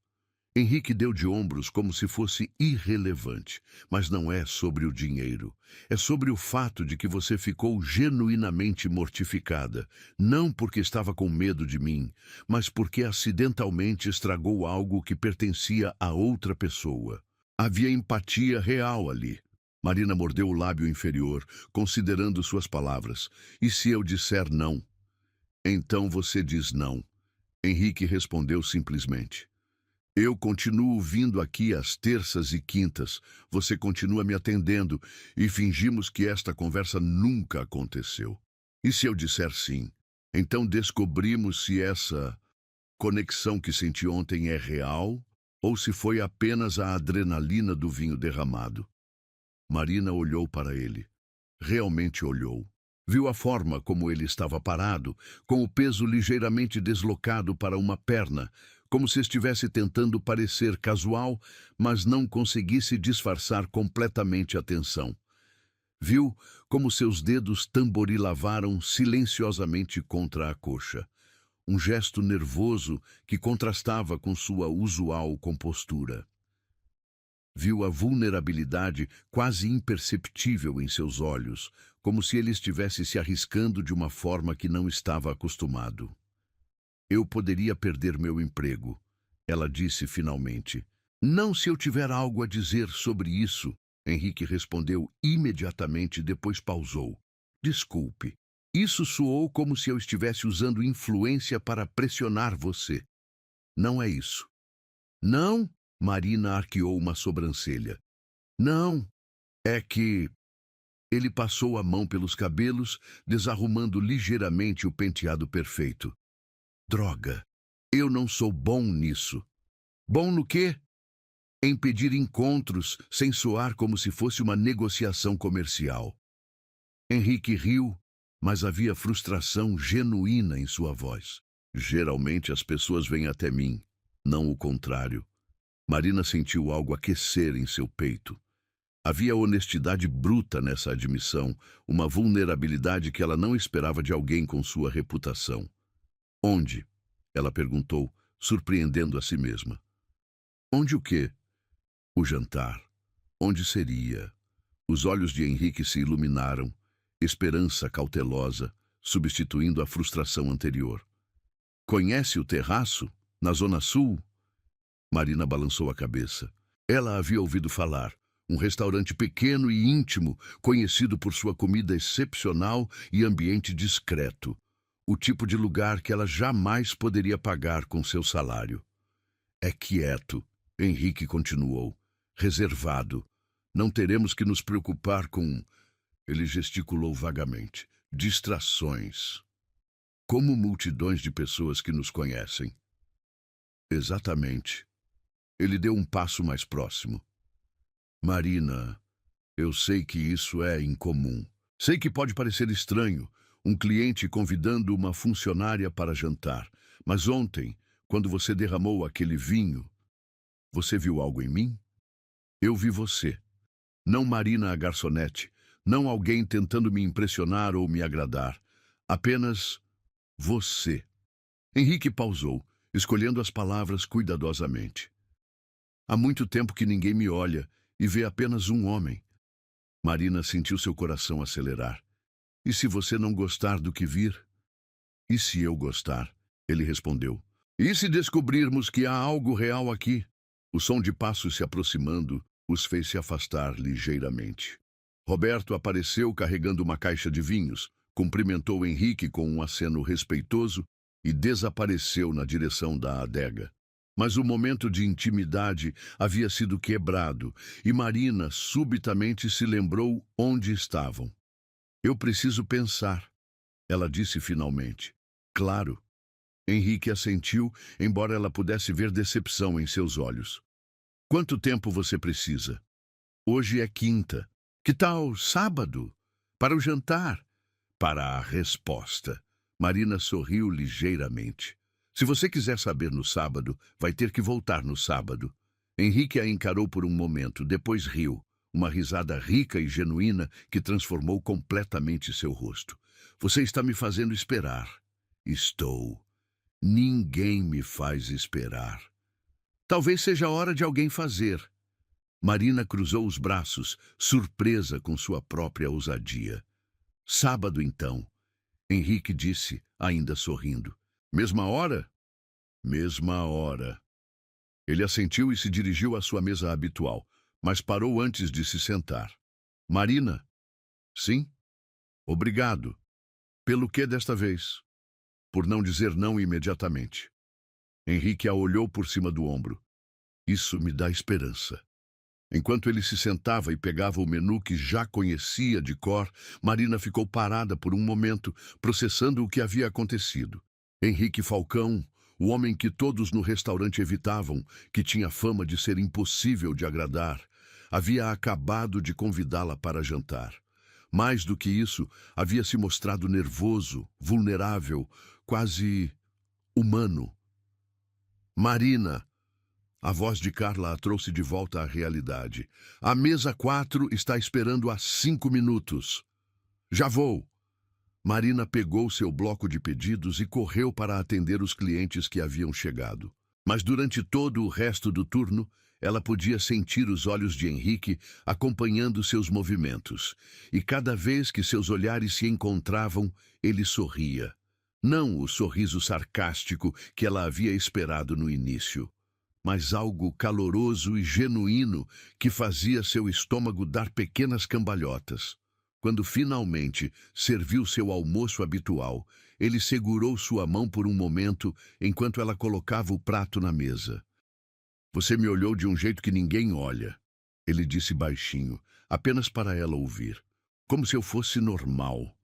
Henrique deu de ombros como se fosse irrelevante, mas não é sobre o dinheiro. É sobre o fato de que você ficou genuinamente mortificada, não porque estava com medo de mim, mas porque acidentalmente estragou algo que pertencia a outra pessoa. Havia empatia real ali. Marina mordeu o lábio inferior, considerando suas palavras. E se eu disser não? Então você diz não. Henrique respondeu simplesmente. Eu continuo vindo aqui às terças e quintas, você continua me atendendo e fingimos que esta conversa nunca aconteceu. E se eu disser sim? Então descobrimos se essa conexão que senti ontem é real ou se foi apenas a adrenalina do vinho derramado. Marina olhou para ele. Realmente olhou. Viu a forma como ele estava parado, com o peso ligeiramente deslocado para uma perna, como se estivesse tentando parecer casual, mas não conseguisse disfarçar completamente a tensão. Viu como seus dedos tamborilavaram silenciosamente contra a coxa. Um gesto nervoso que contrastava com sua usual compostura. Viu a vulnerabilidade quase imperceptível em seus olhos, como se ele estivesse se arriscando de uma forma que não estava acostumado. Eu poderia perder meu emprego, ela disse finalmente. Não se eu tiver algo a dizer sobre isso, Henrique respondeu imediatamente, depois pausou. Desculpe, isso soou como se eu estivesse usando influência para pressionar você. Não é isso. Não? Marina arqueou uma sobrancelha. Não, é que... Ele passou a mão pelos cabelos, desarrumando ligeiramente o penteado perfeito. Droga, eu não sou bom nisso. Bom no quê? Em pedir encontros sem soar como se fosse uma negociação comercial. Henrique riu, mas havia frustração genuína em sua voz. Geralmente as pessoas vêm até mim, não o contrário. Marina sentiu algo aquecer em seu peito. Havia honestidade bruta nessa admissão, uma vulnerabilidade que ela não esperava de alguém com sua reputação. Onde? Ela perguntou, surpreendendo a si mesma. Onde o quê? O jantar. Onde seria? Os olhos de Henrique se iluminaram, esperança cautelosa, substituindo a frustração anterior. Conhece o terraço? Na Zona Sul? Marina balançou a cabeça. Ela havia ouvido falar. Um restaurante pequeno e íntimo, conhecido por sua comida excepcional e ambiente discreto. O tipo de lugar que ela jamais poderia pagar com seu salário. É quieto, Henrique continuou. Reservado. Não teremos que nos preocupar com... Ele gesticulou vagamente. Distrações. Como multidões de pessoas que nos conhecem. Exatamente. Ele deu um passo mais próximo. Marina, eu sei que isso é incomum. Sei que pode parecer estranho, um cliente convidando uma funcionária para jantar. Mas ontem, quando você derramou aquele vinho, você viu algo em mim? Eu vi você. Não Marina a garçonete, não alguém tentando me impressionar ou me agradar. Apenas você. Henrique pausou, escolhendo as palavras cuidadosamente. Há muito tempo que ninguém me olha e vê apenas um homem. Marina sentiu seu coração acelerar. E se você não gostar do que vir? E se eu gostar? Ele respondeu. E se descobrirmos que há algo real aqui? O som de passos se aproximando os fez se afastar ligeiramente. Roberto apareceu carregando uma caixa de vinhos, cumprimentou Henrique com um aceno respeitoso e desapareceu na direção da adega. Mas o momento de intimidade havia sido quebrado e Marina subitamente se lembrou onde estavam. Eu preciso pensar, ela disse finalmente. Claro. Henrique assentiu, embora ela pudesse ver decepção em seus olhos. Quanto tempo você precisa? Hoje é quinta. Que tal sábado? Para o jantar? Para a resposta. Marina sorriu ligeiramente. Se você quiser saber no sábado, vai ter que voltar no sábado. Henrique a encarou por um momento, depois riu. Uma risada rica e genuína que transformou completamente seu rosto. Você está me fazendo esperar. Estou. Ninguém me faz esperar. Talvez seja a hora de alguém fazer. Marina cruzou os braços, surpresa com sua própria ousadia. Sábado, então. Henrique disse, ainda sorrindo. Mesma hora? Mesma hora. Ele assentiu e se dirigiu à sua mesa habitual, mas parou antes de se sentar. Marina? Sim? Obrigado. Pelo que desta vez? Por não dizer não imediatamente. Henrique a olhou por cima do ombro. Isso me dá esperança. Enquanto ele se sentava e pegava o menu que já conhecia de cor, Marina ficou parada por um momento, processando o que havia acontecido. Henrique Falcão, o homem que todos no restaurante evitavam, que tinha fama de ser impossível de agradar, havia acabado de convidá-la para jantar. Mais do que isso, havia se mostrado nervoso, vulnerável, quase humano. Marina! A voz de Carla a trouxe de volta à realidade. A mesa 4 está esperando há 5 minutos. Já vou! Marina pegou seu bloco de pedidos e correu para atender os clientes que haviam chegado. Mas durante todo o resto do turno, ela podia sentir os olhos de Henrique acompanhando seus movimentos. E cada vez que seus olhares se encontravam, ele sorria. Não o sorriso sarcástico que ela havia esperado no início, mas algo caloroso e genuíno que fazia seu estômago dar pequenas cambalhotas. Quando finalmente serviu seu almoço habitual, ele segurou sua mão por um momento enquanto ela colocava o prato na mesa. Você me olhou de um jeito que ninguém olha, ele disse baixinho, apenas para ela ouvir, como se eu fosse normal.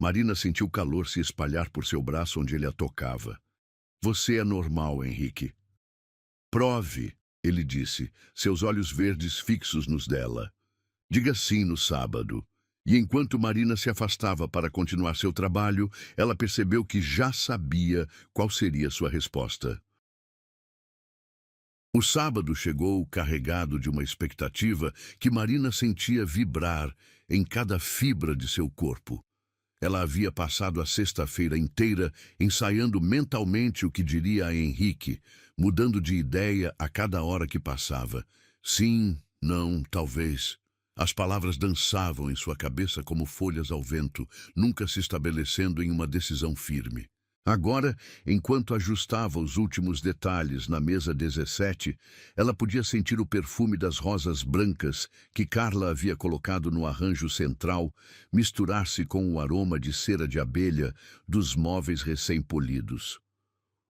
Marina sentiu calor se espalhar por seu braço onde ele a tocava. Você é normal, Henrique. Prove, ele disse, seus olhos verdes fixos nos dela. Diga sim no sábado. E enquanto Marina se afastava para continuar seu trabalho, ela percebeu que já sabia qual seria sua resposta. O sábado chegou carregado de uma expectativa que Marina sentia vibrar em cada fibra de seu corpo. Ela havia passado a sexta-feira inteira ensaiando mentalmente o que diria a Henrique, mudando de ideia a cada hora que passava. Sim, não, talvez. As palavras dançavam em sua cabeça como folhas ao vento, nunca se estabelecendo em uma decisão firme. Agora, enquanto ajustava os últimos detalhes na mesa 17, ela podia sentir o perfume das rosas brancas que Carla havia colocado no arranjo central misturar-se com o aroma de cera de abelha dos móveis recém-polidos.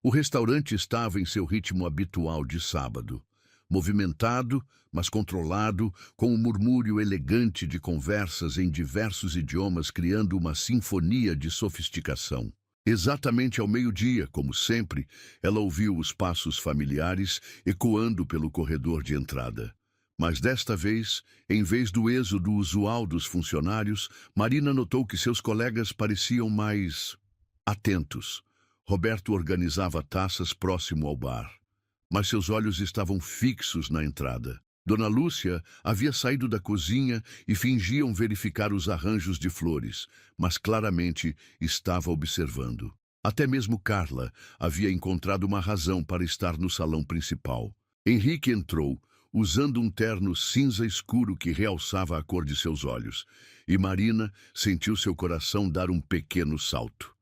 O restaurante estava em seu ritmo habitual de sábado. Movimentado, mas controlado, com um murmúrio elegante de conversas em diversos idiomas criando uma sinfonia de sofisticação. Exatamente ao meio-dia, como sempre, ela ouviu os passos familiares ecoando pelo corredor de entrada. Mas desta vez, em vez do êxodo usual dos funcionários, Marina notou que seus colegas pareciam mais atentos. Roberto organizava taças próximo ao bar, mas seus olhos estavam fixos na entrada. Dona Lúcia havia saído da cozinha e fingiam verificar os arranjos de flores, mas claramente estava observando. Até mesmo Carla havia encontrado uma razão para estar no salão principal. Henrique entrou, usando um terno cinza escuro que realçava a cor de seus olhos, e Marina sentiu seu coração dar um pequeno salto.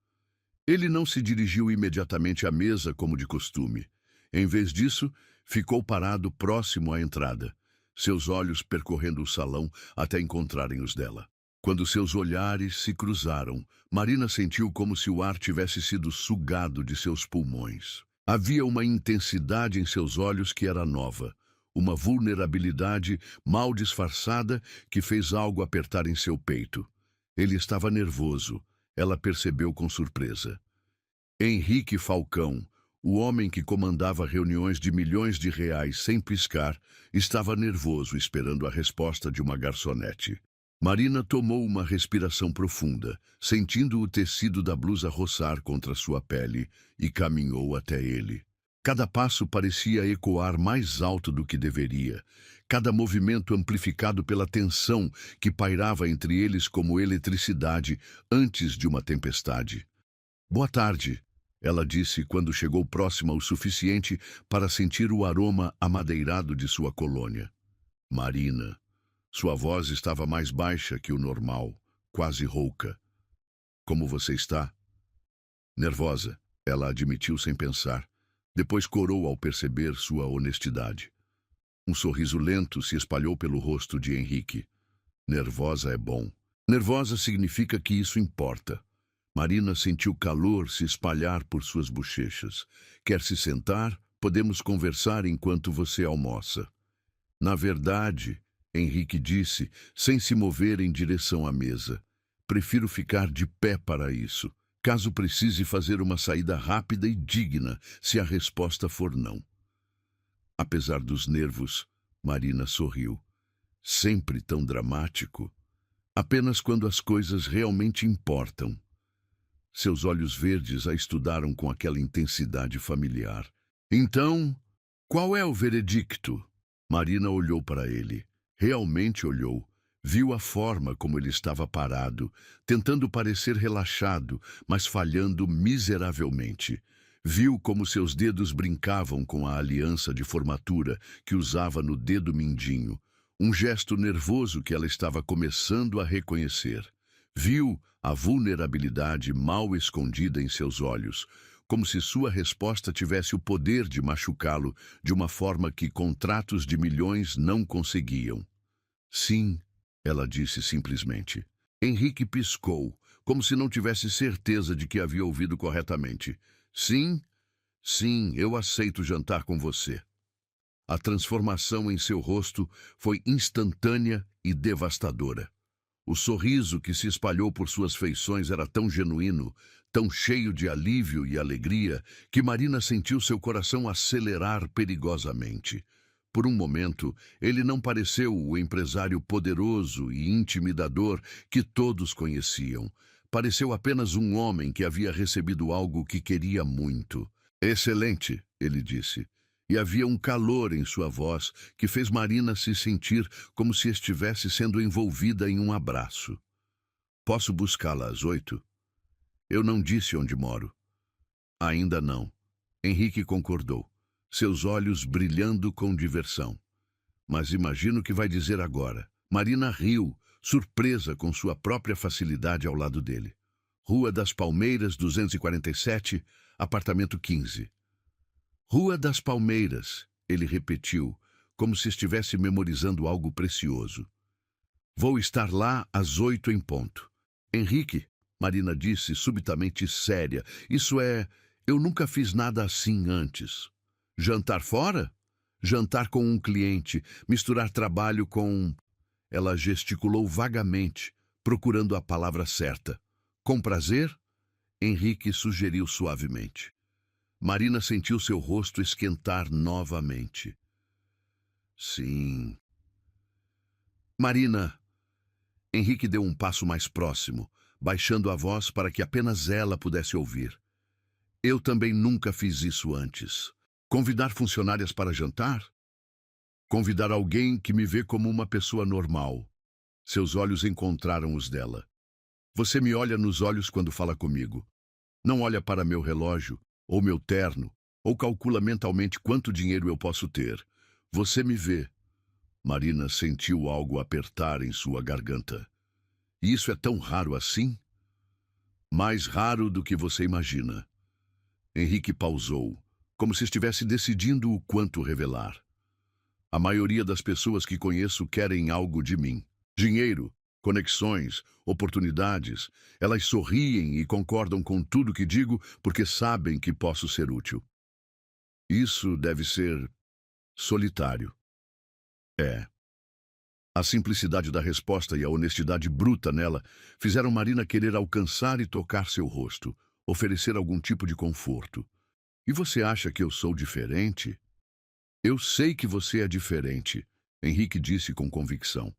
Ele não se dirigiu imediatamente à mesa como de costume. Em vez disso, ficou parado próximo à entrada, seus olhos percorrendo o salão até encontrarem os dela. Quando seus olhares se cruzaram, Marina sentiu como se o ar tivesse sido sugado de seus pulmões. Havia uma intensidade em seus olhos que era nova, uma vulnerabilidade mal disfarçada que fez algo apertar em seu peito. Ele estava nervoso, ela percebeu com surpresa. Henrique Falcão, o homem que comandava reuniões de milhões de reais sem piscar, estava nervoso esperando a resposta de uma garçonete. Marina tomou uma respiração profunda, sentindo o tecido da blusa roçar contra sua pele, e caminhou até ele. Cada passo parecia ecoar mais alto do que deveria, cada movimento amplificado pela tensão que pairava entre eles como eletricidade antes de uma tempestade. "Boa tarde", ela disse quando chegou próxima o suficiente para sentir o aroma amadeirado de sua colônia. "Marina." Sua voz estava mais baixa que o normal, quase rouca. "Como você está?" "Nervosa", ela admitiu sem pensar. Depois corou ao perceber sua honestidade. Um sorriso lento se espalhou pelo rosto de Henrique. "Nervosa é bom. Nervosa significa que isso importa." Marina sentiu calor se espalhar por suas bochechas. "Quer se sentar? Podemos conversar enquanto você almoça." "Na verdade," Henrique disse, sem se mover em direção à mesa, "prefiro ficar de pé para isso, caso precise fazer uma saída rápida e digna, se a resposta for não." Apesar dos nervos, Marina sorriu. Sempre tão dramático. Apenas quando as coisas realmente importam. Seus olhos verdes a estudaram com aquela intensidade familiar. "Então, qual é o veredicto?" Marina olhou para ele. Realmente olhou. Viu a forma como ele estava parado, tentando parecer relaxado, mas falhando miseravelmente. Viu como seus dedos brincavam com a aliança de formatura que usava no dedo mindinho, um gesto nervoso que ela estava começando a reconhecer. Viu a vulnerabilidade mal escondida em seus olhos, como se sua resposta tivesse o poder de machucá-lo de uma forma que contratos de milhões não conseguiam. "Sim", ela disse simplesmente. Henrique piscou, como se não tivesse certeza de que havia ouvido corretamente. "Sim, sim, eu aceito jantar com você." A transformação em seu rosto foi instantânea e devastadora. O sorriso que se espalhou por suas feições era tão genuíno, tão cheio de alívio e alegria, que Marina sentiu seu coração acelerar perigosamente. Por um momento, ele não pareceu o empresário poderoso e intimidador que todos conheciam. Pareceu apenas um homem que havia recebido algo que queria muito. "Excelente", ele disse. E havia um calor em sua voz que fez Marina se sentir como se estivesse sendo envolvida em um abraço. "Posso buscá-la às 8? Eu não disse onde moro." "Ainda não." Henrique concordou, seus olhos brilhando com diversão. "Mas imagino o que vai dizer agora." Marina riu, surpresa com sua própria facilidade ao lado dele. "Rua das Palmeiras, 247, apartamento 15. "Rua das Palmeiras", ele repetiu, como se estivesse memorizando algo precioso. "Vou estar lá às 8 em ponto." "Henrique", Marina disse subitamente séria, "isso é, eu nunca fiz nada assim antes." "Jantar fora?" "Jantar com um cliente, misturar trabalho com..." Ela gesticulou vagamente, procurando a palavra certa. "Com prazer?" Henrique sugeriu suavemente. Marina sentiu seu rosto esquentar novamente. "Sim." "Marina..." Henrique deu um passo mais próximo, baixando a voz para que apenas ela pudesse ouvir. "Eu também nunca fiz isso antes. Convidar funcionárias para jantar? Convidar alguém que me vê como uma pessoa normal." Seus olhos encontraram os dela. "Você me olha nos olhos quando fala comigo." Não olha para meu relógio, ou meu terno, ou calcula mentalmente quanto dinheiro eu posso ter. Você me vê. Marina sentiu algo apertar em sua garganta. E isso é tão raro assim? Mais raro do que você imagina. Henrique pausou, como se estivesse decidindo o quanto revelar. A maioria das pessoas que conheço querem algo de mim. Dinheiro, conexões, oportunidades. Elas sorriem e concordam com tudo que digo porque sabem que posso ser útil. Isso deve ser solitário. É. A simplicidade da resposta e a honestidade bruta nela fizeram Marina querer alcançar e tocar seu rosto, oferecer algum tipo de conforto. E você acha que eu sou diferente? Eu sei que você é diferente, Henrique disse com convicção.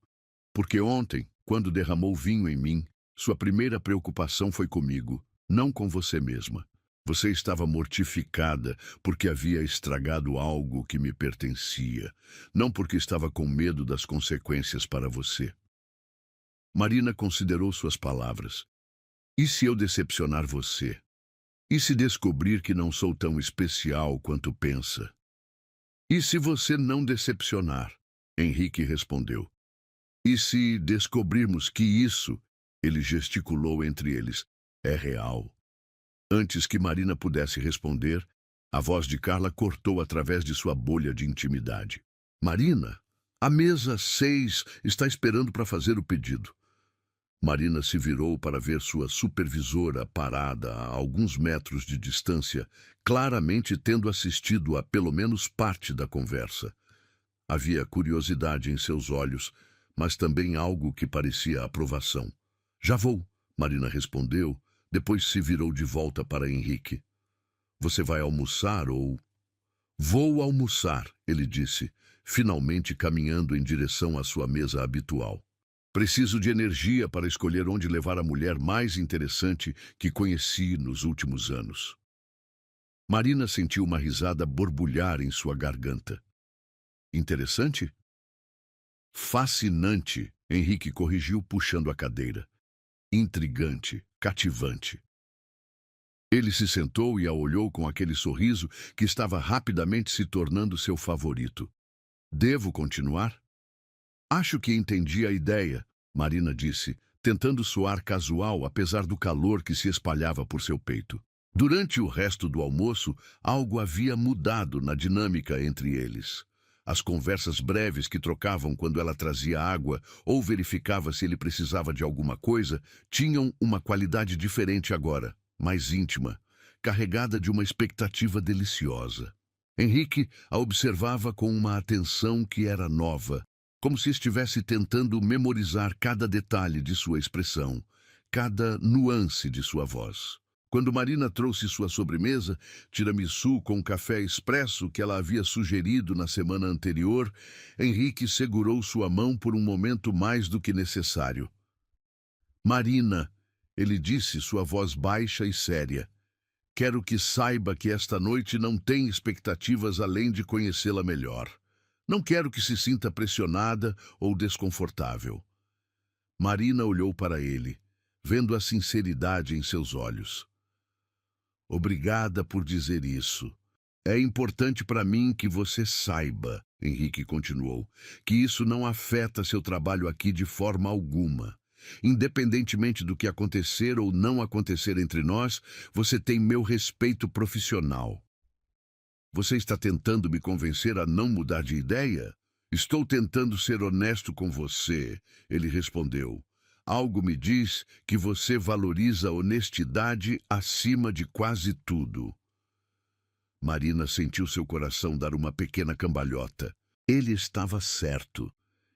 Porque ontem, quando derramou vinho em mim, sua primeira preocupação foi comigo, não com você mesma. Você estava mortificada porque havia estragado algo que me pertencia, não porque estava com medo das consequências para você. Marina considerou suas palavras. E se eu decepcionar você? E se descobrir que não sou tão especial quanto pensa? E se você não decepcionar? Henrique respondeu. E se descobrirmos que isso, ele gesticulou entre eles, é real? Antes que Marina pudesse responder, a voz de Carla cortou através de sua bolha de intimidade. Marina, a mesa 6 está esperando para fazer o pedido. Marina se virou para ver sua supervisora parada a alguns metros de distância, claramente tendo assistido a pelo menos parte da conversa. Havia curiosidade em seus olhos, mas também algo que parecia aprovação. Já vou, Marina respondeu, depois se virou de volta para Henrique. Você vai almoçar ou... Vou almoçar, ele disse, finalmente caminhando em direção à sua mesa habitual. Preciso de energia para escolher onde levar a mulher mais interessante que conheci nos últimos anos. Marina sentiu uma risada borbulhar em sua garganta. Interessante? Fascinante, Henrique corrigiu puxando a cadeira. Intrigante, cativante. Ele se sentou e a olhou com aquele sorriso que estava rapidamente se tornando seu favorito. Devo continuar? Acho que entendi a ideia, Marina disse, tentando soar casual apesar do calor que se espalhava por seu peito. Durante o resto do almoço, algo havia mudado na dinâmica entre eles. As conversas breves que trocavam quando ela trazia água ou verificava se ele precisava de alguma coisa tinham uma qualidade diferente agora, mais íntima, carregada de uma expectativa deliciosa. Henrique a observava com uma atenção que era nova, como se estivesse tentando memorizar cada detalhe de sua expressão, cada nuance de sua voz. Quando Marina trouxe sua sobremesa, tiramisu com café expresso que ela havia sugerido na semana anterior, Henrique segurou sua mão por um momento mais do que necessário. Marina, ele disse, sua voz baixa e séria, quero que saiba que esta noite não tem expectativas além de conhecê-la melhor. Não quero que se sinta pressionada ou desconfortável. Marina olhou para ele, vendo a sinceridade em seus olhos. Obrigada por dizer isso. É importante para mim que você saiba, Henrique continuou, que isso não afeta seu trabalho aqui de forma alguma. Independentemente do que acontecer ou não acontecer entre nós, você tem meu respeito profissional. Você está tentando me convencer a não mudar de ideia? Estou tentando ser honesto com você, ele respondeu. Algo me diz que você valoriza a honestidade acima de quase tudo. Marina sentiu seu coração dar uma pequena cambalhota. Ele estava certo.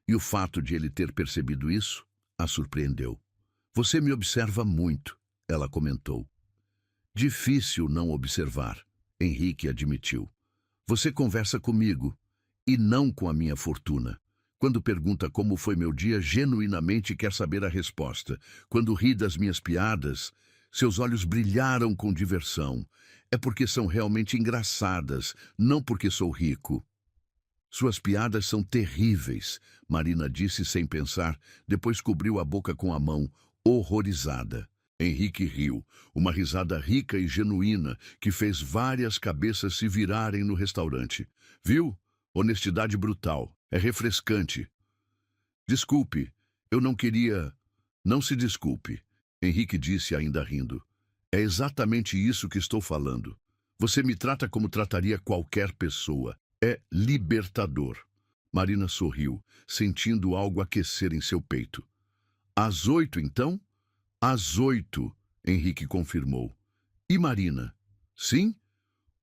E o fato de ele ter percebido isso a surpreendeu. Você me observa muito, ela comentou. Difícil não observar, Henrique admitiu. Você conversa comigo, e não com a minha fortuna. Quando pergunta como foi meu dia, genuinamente quer saber a resposta. Quando ri das minhas piadas, seus olhos brilharam com diversão. É porque são realmente engraçadas, não porque sou rico. Suas piadas são terríveis, Marina disse sem pensar, depois cobriu a boca com a mão, horrorizada. Henrique riu, uma risada rica e genuína que fez várias cabeças se virarem no restaurante. Viu? Honestidade brutal. É refrescante. Desculpe, eu não queria... Não se desculpe, Henrique disse ainda rindo. É exatamente isso que estou falando. Você me trata como trataria qualquer pessoa. É libertador. Marina sorriu, sentindo algo aquecer em seu peito. Às 8, então? Às 8, Henrique confirmou. E Marina? Sim?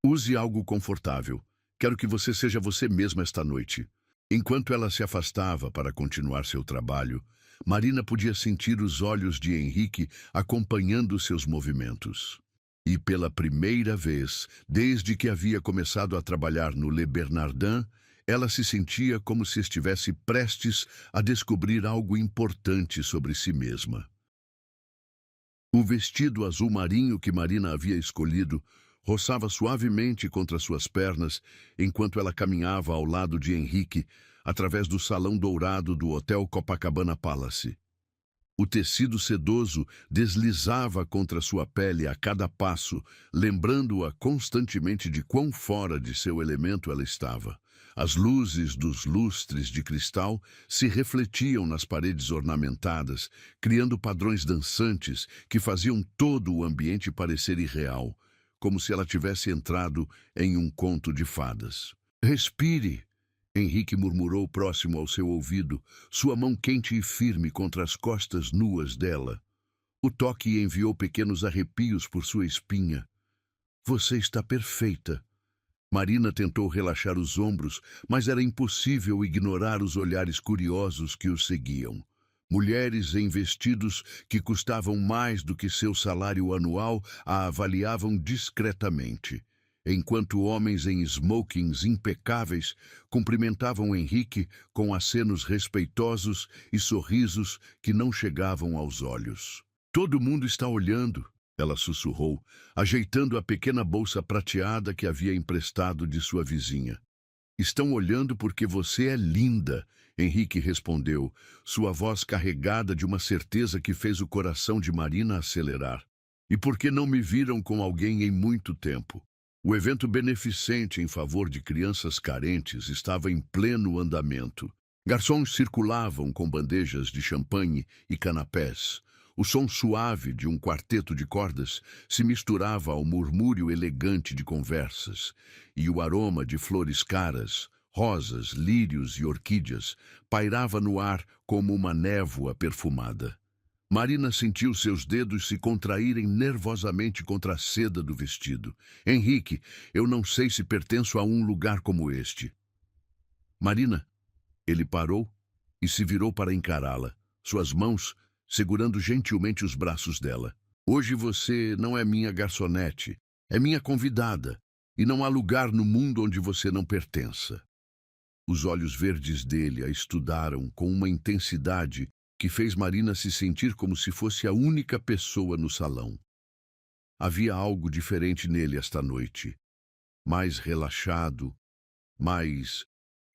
Use algo confortável. Quero que você seja você mesma esta noite. Enquanto ela se afastava para continuar seu trabalho, Marina podia sentir os olhos de Henrique acompanhando seus movimentos. E pela primeira vez, desde que havia começado a trabalhar no Le Bernardin, ela se sentia como se estivesse prestes a descobrir algo importante sobre si mesma. O vestido azul marinho que Marina havia escolhido roçava suavemente contra suas pernas enquanto ela caminhava ao lado de Henrique através do salão dourado do Hotel Copacabana Palace. O tecido sedoso deslizava contra sua pele a cada passo, lembrando-a constantemente de quão fora de seu elemento ela estava. As luzes dos lustres de cristal se refletiam nas paredes ornamentadas, criando padrões dançantes que faziam todo o ambiente parecer irreal, como se ela tivesse entrado em um conto de fadas. Respire, Henrique murmurou próximo ao seu ouvido, sua mão quente e firme contra as costas nuas dela. O toque enviou pequenos arrepios por sua espinha. Você está perfeita. Marina tentou relaxar os ombros, mas era impossível ignorar os olhares curiosos que os seguiam. Mulheres em vestidos que custavam mais do que seu salário anual a avaliavam discretamente, enquanto homens em smokings impecáveis cumprimentavam Henrique com acenos respeitosos e sorrisos que não chegavam aos olhos. Todo mundo está olhando, ela sussurrou, ajeitando a pequena bolsa prateada que havia emprestado de sua vizinha. Estão olhando porque você é linda, Henrique respondeu, sua voz carregada de uma certeza que fez o coração de Marina acelerar. E porque não me viram com alguém em muito tempo. O evento beneficente em favor de crianças carentes estava em pleno andamento. Garçons circulavam com bandejas de champanhe e canapés. O som suave de um quarteto de cordas se misturava ao murmúrio elegante de conversas, e o aroma de flores caras, rosas, lírios e orquídeas pairava no ar como uma névoa perfumada. Marina sentiu seus dedos se contraírem nervosamente contra a seda do vestido. Henrique, eu não sei se pertenço a um lugar como este. Marina, ele parou e se virou para encará-la, suas mãos segurando gentilmente os braços dela. Hoje você não é minha garçonete, é minha convidada, e não há lugar no mundo onde você não pertença. Os olhos verdes dele a estudaram com uma intensidade que fez Marina se sentir como se fosse a única pessoa no salão. Havia algo diferente nele esta noite, mais relaxado, mais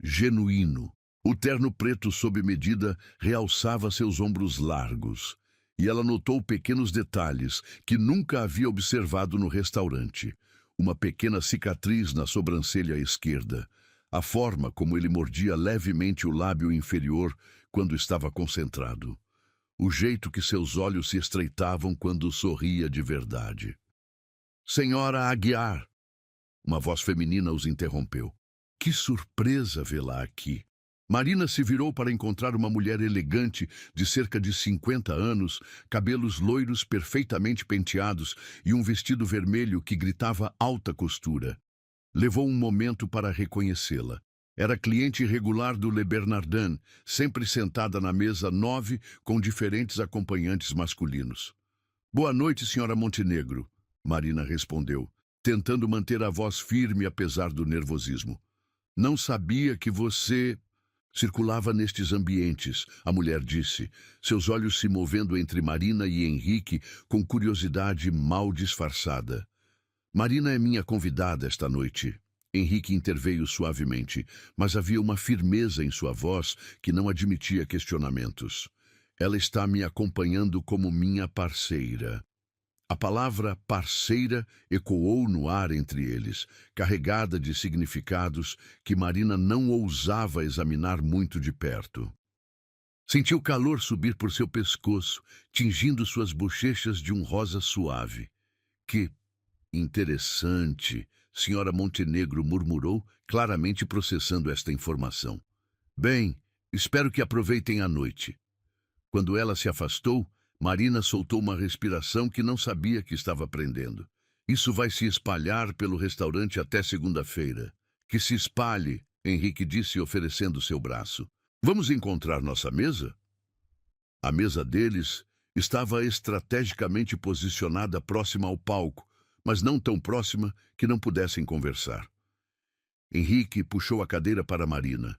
genuíno. O terno preto sob medida realçava seus ombros largos, e ela notou pequenos detalhes que nunca havia observado no restaurante. Uma pequena cicatriz na sobrancelha esquerda, a forma como ele mordia levemente o lábio inferior quando estava concentrado, o jeito que seus olhos se estreitavam quando sorria de verdade. Senhora Aguiar! Uma voz feminina os interrompeu. Que surpresa vê-la aqui! Marina se virou para encontrar uma mulher elegante de cerca de 50 anos, cabelos loiros perfeitamente penteados e um vestido vermelho que gritava alta costura. Levou um momento para reconhecê-la. Era cliente regular do Le Bernardin, sempre sentada na mesa 9 com diferentes acompanhantes masculinos. Boa noite, senhora Montenegro, Marina respondeu, tentando manter a voz firme apesar do nervosismo. Não sabia que você... Circulava nestes ambientes, a mulher disse, seus olhos se movendo entre Marina e Henrique com curiosidade mal disfarçada. Marina é minha convidada esta noite. Henrique interveio suavemente, mas havia uma firmeza em sua voz que não admitia questionamentos. Ela está me acompanhando como minha parceira. A palavra parceira ecoou no ar entre eles, carregada de significados que Marina não ousava examinar muito de perto. Sentiu calor subir por seu pescoço, tingindo suas bochechas de um rosa suave. Que interessante, Senhora Montenegro murmurou, claramente processando esta informação. Bem, espero que aproveitem a noite. Quando ela se afastou, Marina soltou uma respiração que não sabia que estava prendendo. Isso vai se espalhar pelo restaurante até segunda-feira. Que se espalhe, Henrique disse, oferecendo seu braço. Vamos encontrar nossa mesa? A mesa deles estava estrategicamente posicionada próxima ao palco, mas não tão próxima que não pudessem conversar. Henrique puxou a cadeira para Marina,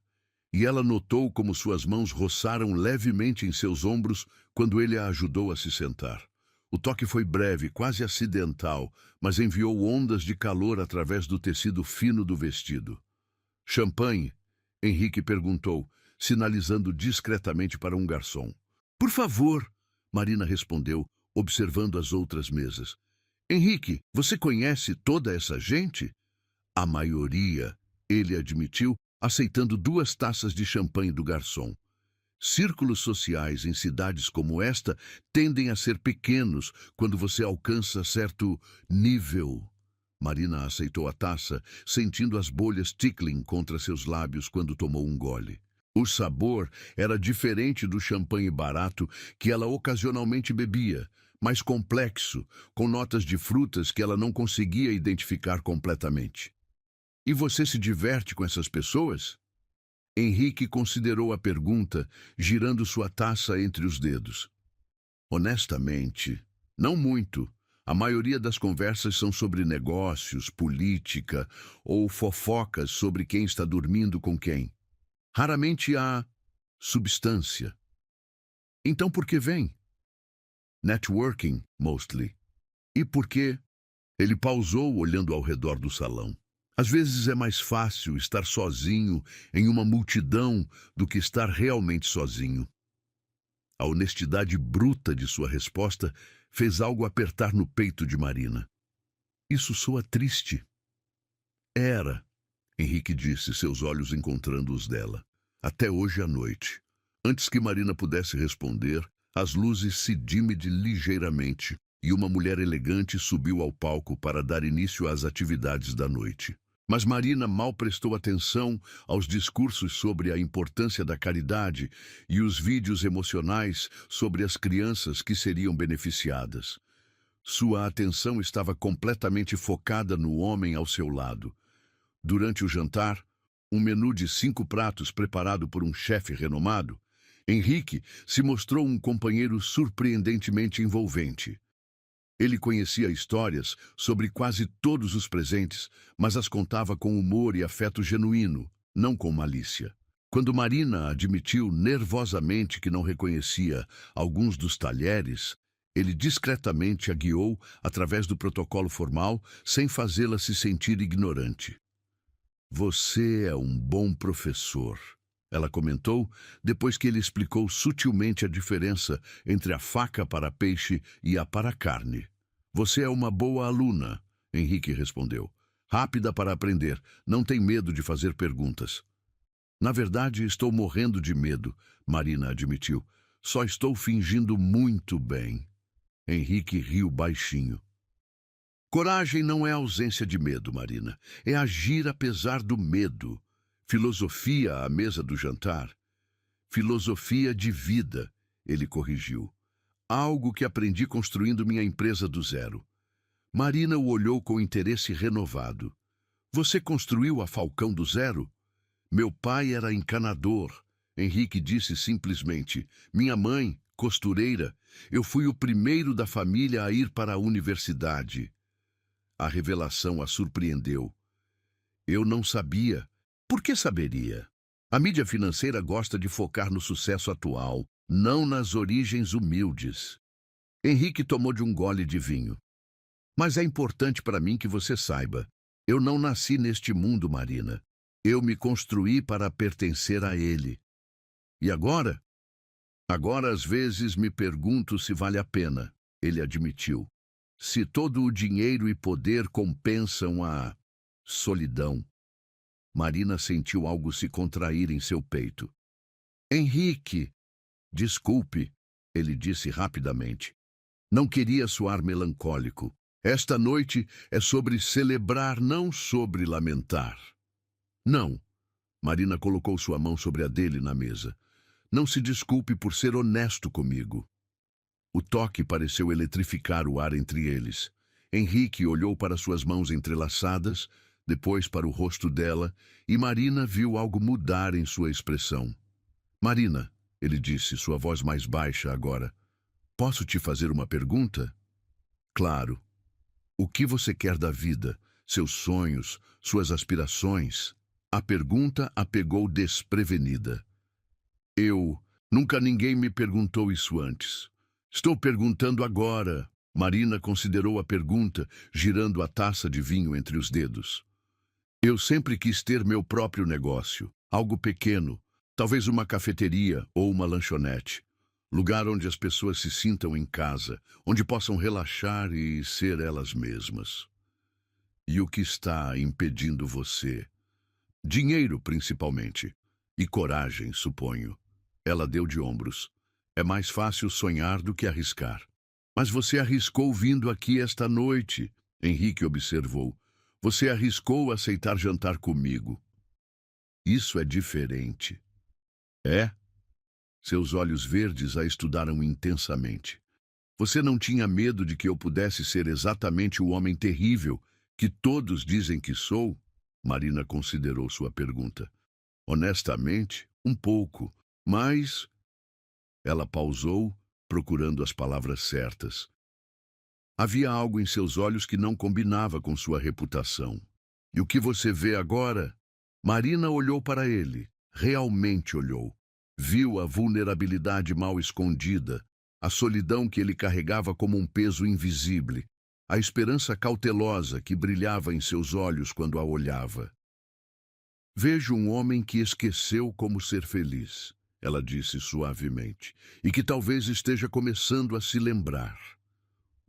e ela notou como suas mãos roçaram levemente em seus ombros quando ele a ajudou a se sentar. O toque foi breve, quase acidental, mas enviou ondas de calor através do tecido fino do vestido. Champanhe? Henrique perguntou, sinalizando discretamente para um garçom. Por favor, Marina respondeu, observando as outras mesas. Henrique, você conhece toda essa gente? A maioria, ele admitiu, aceitando 2 taças de champanhe do garçom. Círculos sociais em cidades como esta tendem a ser pequenos quando você alcança certo nível. Marina aceitou a taça, sentindo as bolhas tickling contra seus lábios quando tomou um gole. O sabor era diferente do champanhe barato que ela ocasionalmente bebia, mais complexo, com notas de frutas que ela não conseguia identificar completamente. E você se diverte com essas pessoas? Henrique considerou a pergunta, girando sua taça entre os dedos. Honestamente, não muito. A maioria das conversas são sobre negócios, política ou fofocas sobre quem está dormindo com quem. Raramente há substância. Então por que vem? Networking, mostly. E por quê? Ele pausou, olhando ao redor do salão. Às vezes é mais fácil estar sozinho em uma multidão do que estar realmente sozinho. A honestidade bruta de sua resposta fez algo apertar no peito de Marina. Isso soa triste. Era, Henrique disse, seus olhos encontrando os dela. Até hoje à noite. Antes que Marina pudesse responder, as luzes se dimem ligeiramente e uma mulher elegante subiu ao palco para dar início às atividades da noite. Mas Marina mal prestou atenção aos discursos sobre a importância da caridade e os vídeos emocionais sobre as crianças que seriam beneficiadas. Sua atenção estava completamente focada no homem ao seu lado. Durante o jantar, um menu de 5 pratos preparado por um chefe renomado, Henrique se mostrou um companheiro surpreendentemente envolvente. Ele conhecia histórias sobre quase todos os presentes, mas as contava com humor e afeto genuíno, não com malícia. Quando Marina admitiu nervosamente que não reconhecia alguns dos talheres, ele discretamente a guiou através do protocolo formal, sem fazê-la se sentir ignorante. Você é um bom professor, ela comentou, depois que ele explicou sutilmente a diferença entre a faca para peixe e a para carne. Você é uma boa aluna, Henrique respondeu. Rápida para aprender, não tem medo de fazer perguntas. Na verdade, estou morrendo de medo, Marina admitiu. Só estou fingindo muito bem. Henrique riu baixinho. Coragem não é ausência de medo, Marina. É agir apesar do medo. Filosofia à mesa do jantar. Filosofia de vida, ele corrigiu. Algo que aprendi construindo minha empresa do zero. Marina o olhou com interesse renovado. Você construiu a Falcão do zero? Meu pai era encanador, Henrique disse simplesmente. Minha mãe, costureira. Eu fui o primeiro da família a ir para a universidade. A revelação a surpreendeu. Eu não sabia. Por que saberia? A mídia financeira gosta de focar no sucesso atual, não nas origens humildes. Henrique tomou de um gole de vinho. Mas é importante para mim que você saiba. Eu não nasci neste mundo, Marina. Eu me construí para pertencer a ele. E agora? Agora, às vezes, me pergunto se vale a pena, ele admitiu. Se todo o dinheiro e poder compensam a solidão. Marina sentiu algo se contrair em seu peito. Henrique, desculpe, ele disse rapidamente. Não queria soar melancólico. Esta noite é sobre celebrar, não sobre lamentar. Não. Marina colocou sua mão sobre a dele na mesa. Não se desculpe por ser honesto comigo. O toque pareceu eletrificar o ar entre eles. Henrique olhou para suas mãos entrelaçadas, depois para o rosto dela, e Marina viu algo mudar em sua expressão. Marina, ele disse, sua voz mais baixa agora, posso te fazer uma pergunta? Claro. O que você quer da vida? Seus sonhos, suas aspirações? A pergunta a pegou desprevenida. Nunca ninguém me perguntou isso antes. Estou perguntando agora. Marina considerou a pergunta, girando a taça de vinho entre os dedos. Eu sempre quis ter meu próprio negócio, algo pequeno, talvez uma cafeteria ou uma lanchonete. Lugar onde as pessoas se sintam em casa, onde possam relaxar e ser elas mesmas. E o que está impedindo você? Dinheiro, principalmente. E coragem, suponho. Ela deu de ombros. É mais fácil sonhar do que arriscar. Mas você arriscou vindo aqui esta noite, Henrique observou. Você arriscou aceitar jantar comigo. Isso é diferente. É? Seus olhos verdes a estudaram intensamente. Você não tinha medo de que eu pudesse ser exatamente o homem terrível que todos dizem que sou? Marina considerou sua pergunta. Honestamente, um pouco, mas... Ela pausou, procurando as palavras certas. Havia algo em seus olhos que não combinava com sua reputação. E o que você vê agora? Marina olhou para ele, realmente olhou. Viu a vulnerabilidade mal escondida, a solidão que ele carregava como um peso invisível, a esperança cautelosa que brilhava em seus olhos quando a olhava. Vejo um homem que esqueceu como ser feliz, ela disse suavemente, e que talvez esteja começando a se lembrar.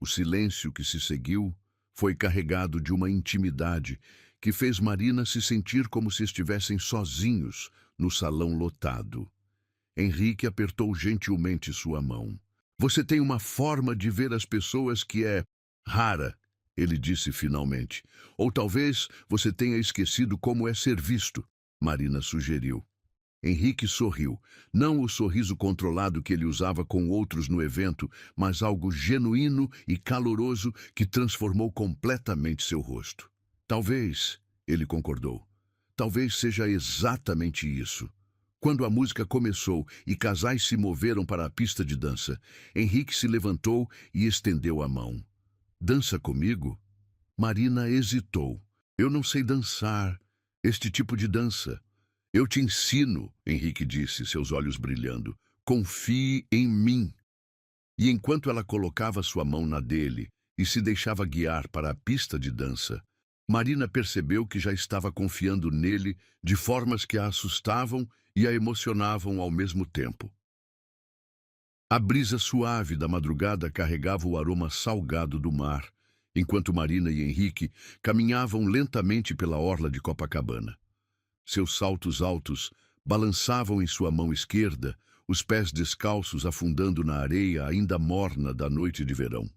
O silêncio que se seguiu foi carregado de uma intimidade que fez Marina se sentir como se estivessem sozinhos no salão lotado. Henrique apertou gentilmente sua mão. Você tem uma forma de ver as pessoas que é rara, ele disse finalmente. Ou talvez você tenha esquecido como é ser visto, Marina sugeriu. Henrique sorriu, não o sorriso controlado que ele usava com outros no evento, mas algo genuíno e caloroso que transformou completamente seu rosto. Talvez, ele concordou, talvez seja exatamente isso. Quando a música começou e casais se moveram para a pista de dança, Henrique se levantou e estendeu a mão. Dança comigo? Marina hesitou. Eu não sei dançar, este tipo de dança. Eu te ensino, Henrique disse, seus olhos brilhando. Confie em mim. E enquanto ela colocava sua mão na dele e se deixava guiar para a pista de dança, Marina percebeu que já estava confiando nele de formas que a assustavam e a emocionavam ao mesmo tempo. A brisa suave da madrugada carregava o aroma salgado do mar, enquanto Marina e Henrique caminhavam lentamente pela orla de Copacabana. Seus saltos altos balançavam em sua mão esquerda, os pés descalços afundando na areia ainda morna da noite de verão.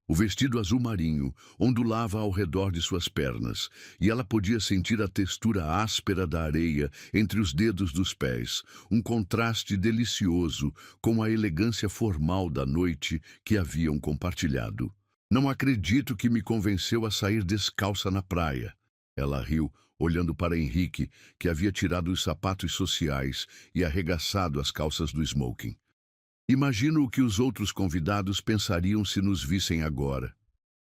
O vestido azul marinho ondulava ao redor de suas pernas, e ela podia sentir a textura áspera da areia entre os dedos dos pés, um contraste delicioso com a elegância formal da noite que haviam compartilhado. Não acredito que me convenceu a sair descalça na praia. Ela riu, olhando para Henrique, que havia tirado os sapatos sociais e arregaçado as calças do smoking. Imagino o que os outros convidados pensariam se nos vissem agora.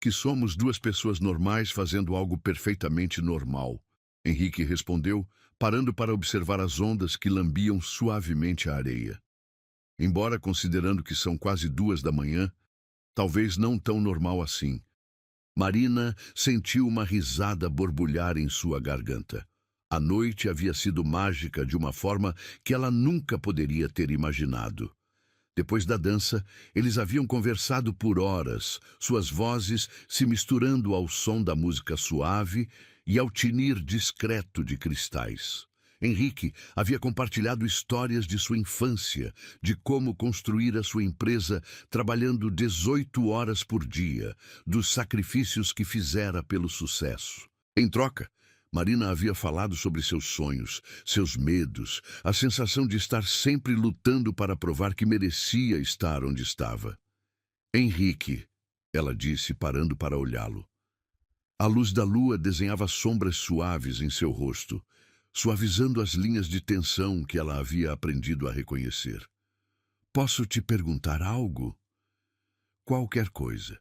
Que somos duas pessoas normais fazendo algo perfeitamente normal. Henrique respondeu, parando para observar as ondas que lambiam suavemente a areia. Embora considerando que são quase 2 da manhã, talvez não tão normal assim. Marina sentiu uma risada borbulhar em sua garganta. A noite havia sido mágica de uma forma que ela nunca poderia ter imaginado. Depois da dança, eles haviam conversado por horas, suas vozes se misturando ao som da música suave e ao tinir discreto de cristais. Henrique havia compartilhado histórias de sua infância, de como construir a sua empresa trabalhando 18 horas por dia, dos sacrifícios que fizera pelo sucesso. Em troca, Marina havia falado sobre seus sonhos, seus medos, a sensação de estar sempre lutando para provar que merecia estar onde estava. Henrique, ela disse, parando para olhá-lo. A luz da lua desenhava sombras suaves em seu rosto, suavizando as linhas de tensão que ela havia aprendido a reconhecer. Posso te perguntar algo? Qualquer coisa.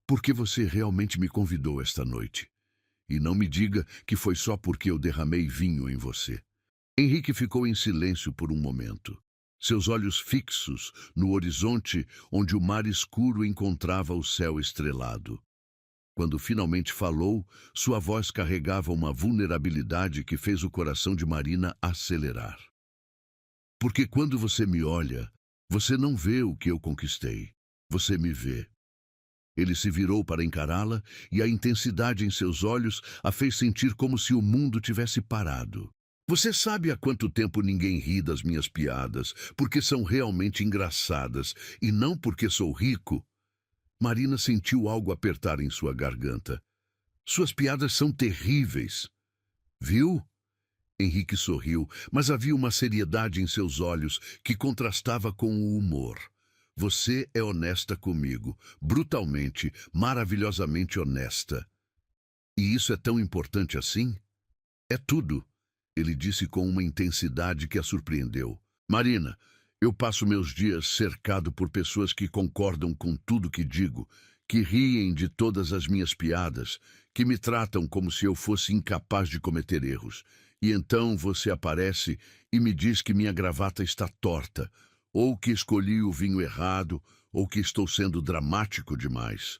Por que você realmente me convidou esta noite? E não me diga que foi só porque eu derramei vinho em você. Henrique ficou em silêncio por um momento, seus olhos fixos no horizonte onde o mar escuro encontrava o céu estrelado. Quando finalmente falou, sua voz carregava uma vulnerabilidade que fez o coração de Marina acelerar. Porque quando você me olha, você não vê o que eu conquistei, você me vê. Ele se virou para encará-la e a intensidade em seus olhos a fez sentir como se o mundo tivesse parado. Você sabe há quanto tempo ninguém ri das minhas piadas, porque são realmente engraçadas, e não porque sou rico? Marina sentiu algo apertar em sua garganta. Suas piadas são terríveis. Viu? Henrique sorriu, mas havia uma seriedade em seus olhos que contrastava com o humor. Você é honesta comigo, brutalmente, maravilhosamente honesta. E isso é tão importante assim? É tudo, ele disse com uma intensidade que a surpreendeu. Marina, eu passo meus dias cercado por pessoas que concordam com tudo que digo, que riem de todas as minhas piadas, que me tratam como se eu fosse incapaz de cometer erros. E então você aparece e me diz que minha gravata está torta, ou que escolhi o vinho errado, ou que estou sendo dramático demais.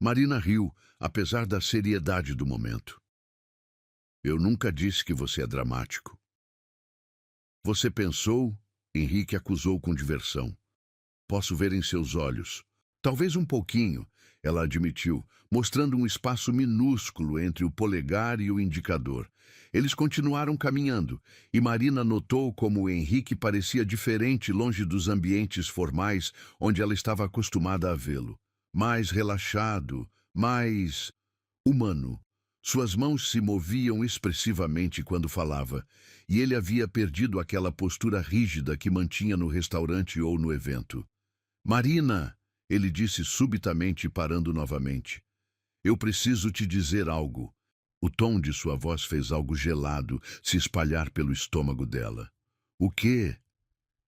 Marina riu, apesar da seriedade do momento. Eu nunca disse que você é dramático. Você pensou? Henrique acusou com diversão. Posso ver em seus olhos. Talvez um pouquinho, ela admitiu, mostrando um espaço minúsculo entre o polegar e o indicador. Eles continuaram caminhando, e Marina notou como Henrique parecia diferente longe dos ambientes formais onde ela estava acostumada a vê-lo. Mais relaxado, mais humano. Suas mãos se moviam expressivamente quando falava, e ele havia perdido aquela postura rígida que mantinha no restaurante ou no evento. Marina, ele disse subitamente, parando novamente. Eu preciso te dizer algo. O tom de sua voz fez algo gelado se espalhar pelo estômago dela. O quê?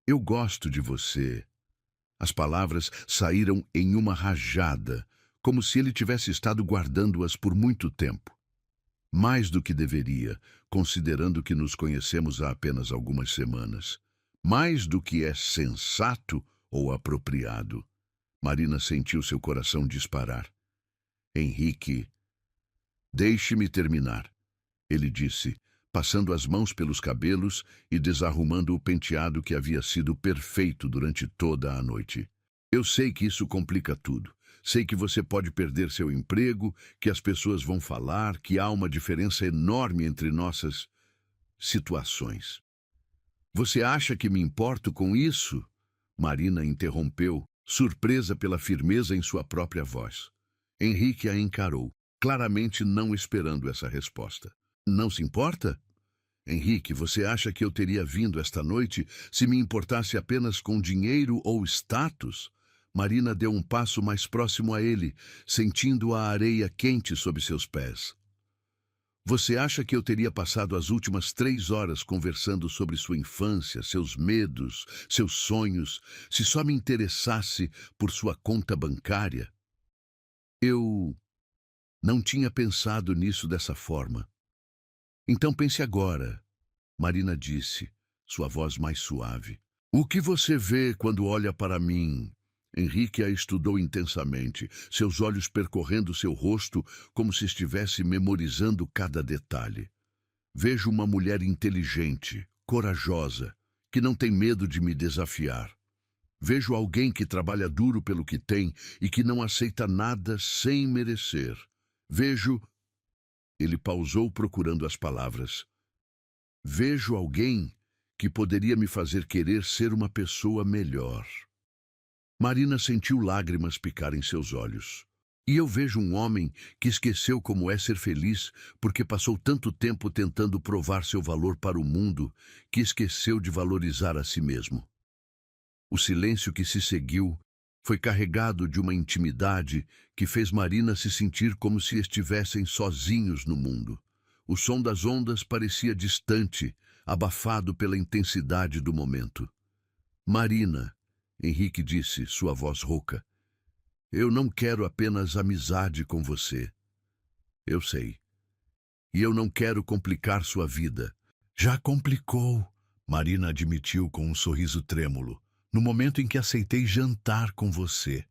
Eu gosto de você. As palavras saíram em uma rajada, como se ele tivesse estado guardando-as por muito tempo. Mais do que deveria, considerando que nos conhecemos há apenas algumas semanas. Mais do que é sensato ou apropriado. Marina sentiu seu coração disparar. Henrique, deixe-me terminar, ele disse, passando as mãos pelos cabelos e desarrumando o penteado que havia sido perfeito durante toda a noite. Eu sei que isso complica tudo. Sei que você pode perder seu emprego, que as pessoas vão falar, que há uma diferença enorme entre nossas situações. Você acha que me importo com isso? Marina interrompeu, surpresa pela firmeza em sua própria voz. Henrique a encarou, claramente não esperando essa resposta. Não se importa? Henrique, você acha que eu teria vindo esta noite se me importasse apenas com dinheiro ou status? Marina deu um passo mais próximo a ele, sentindo a areia quente sob seus pés. Você acha que eu teria passado as últimas 3 horas conversando sobre sua infância, seus medos, seus sonhos, se só me interessasse por sua conta bancária? Eu não tinha pensado nisso dessa forma. Então pense agora, Marina disse, sua voz mais suave. O que você vê quando olha para mim? Henrique a estudou intensamente, seus olhos percorrendo seu rosto como se estivesse memorizando cada detalhe. Vejo uma mulher inteligente, corajosa, que não tem medo de me desafiar. Vejo alguém que trabalha duro pelo que tem e que não aceita nada sem merecer. Vejo... Ele pausou procurando as palavras. Vejo alguém que poderia me fazer querer ser uma pessoa melhor. Marina sentiu lágrimas picar em seus olhos. E eu vejo um homem que esqueceu como é ser feliz porque passou tanto tempo tentando provar seu valor para o mundo que esqueceu de valorizar a si mesmo. O silêncio que se seguiu foi carregado de uma intimidade que fez Marina se sentir como se estivessem sozinhos no mundo. O som das ondas parecia distante, abafado pela intensidade do momento. Marina, Henrique disse, sua voz rouca, eu não quero apenas amizade com você. Eu sei. E eu não quero complicar sua vida. Já complicou, Marina admitiu com um sorriso trêmulo, no momento em que aceitei jantar com você.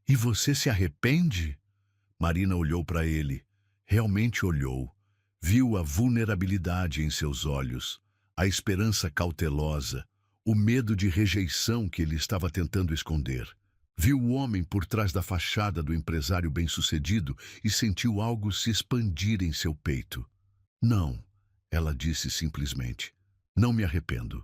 E você se arrepende? Marina olhou para ele. Realmente olhou. Viu a vulnerabilidade em seus olhos, a esperança cautelosa, o medo de rejeição que ele estava tentando esconder. Viu o homem por trás da fachada do empresário bem-sucedido e sentiu algo se expandir em seu peito. Não, ela disse simplesmente. Não me arrependo.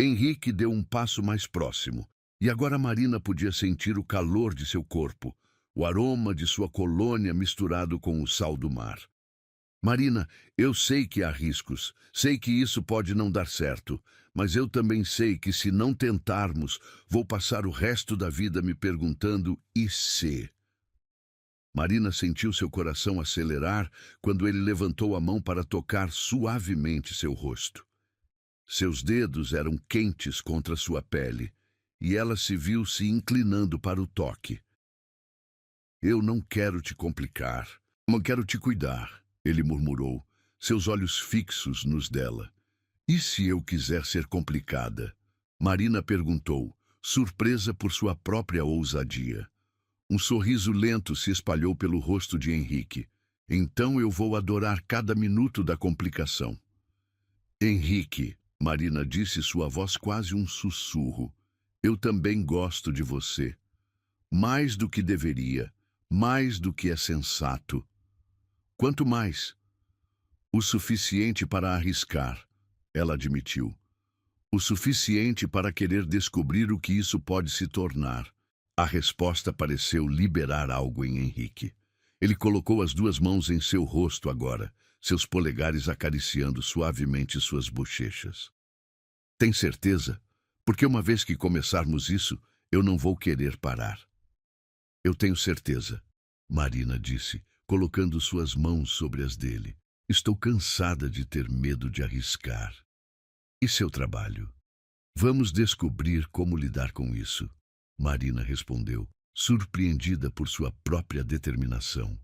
Henrique deu um passo mais próximo, e agora Marina podia sentir o calor de seu corpo, o aroma de sua colônia misturado com o sal do mar. Marina, eu sei que há riscos, sei que isso pode não dar certo, mas eu também sei que se não tentarmos, vou passar o resto da vida me perguntando e se. Marina sentiu seu coração acelerar quando ele levantou a mão para tocar suavemente seu rosto. Seus dedos eram quentes contra sua pele, e ela se viu se inclinando para o toque. Eu não quero te complicar, não quero te cuidar. Ele murmurou, seus olhos fixos nos dela. E se eu quiser ser complicada? Marina perguntou, surpresa por sua própria ousadia. Um sorriso lento se espalhou pelo rosto de Henrique. Então eu vou adorar cada minuto da complicação. Henrique, Marina disse, sua voz quase um sussurro. Eu também gosto de você. Mais do que deveria, mais do que é sensato. Quanto mais? O suficiente para arriscar, ela admitiu. O suficiente para querer descobrir o que isso pode se tornar. A resposta pareceu liberar algo em Henrique. Ele colocou as duas mãos em seu rosto agora, seus polegares acariciando suavemente suas bochechas. Tem certeza? Porque uma vez que começarmos isso, eu não vou querer parar. Eu tenho certeza, Marina disse, colocando suas mãos sobre as dele. Estou cansada de ter medo de arriscar. E seu trabalho? Vamos descobrir como lidar com isso, Marina respondeu, surpreendida por sua própria determinação.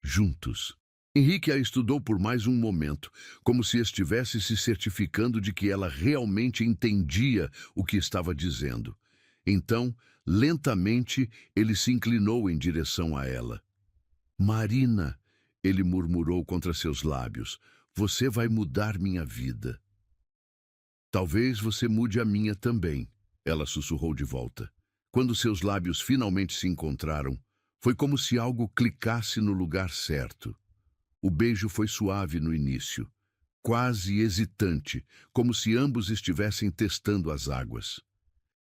Juntos. Henrique a estudou por mais um momento, como se estivesse se certificando de que ela realmente entendia o que estava dizendo. Então, lentamente, ele se inclinou em direção a ela. Marina, ele murmurou contra seus lábios, você vai mudar minha vida. Talvez você mude a minha também, ela sussurrou de volta. Quando seus lábios finalmente se encontraram, foi como se algo clicasse no lugar certo. O beijo foi suave no início, quase hesitante, como se ambos estivessem testando as águas.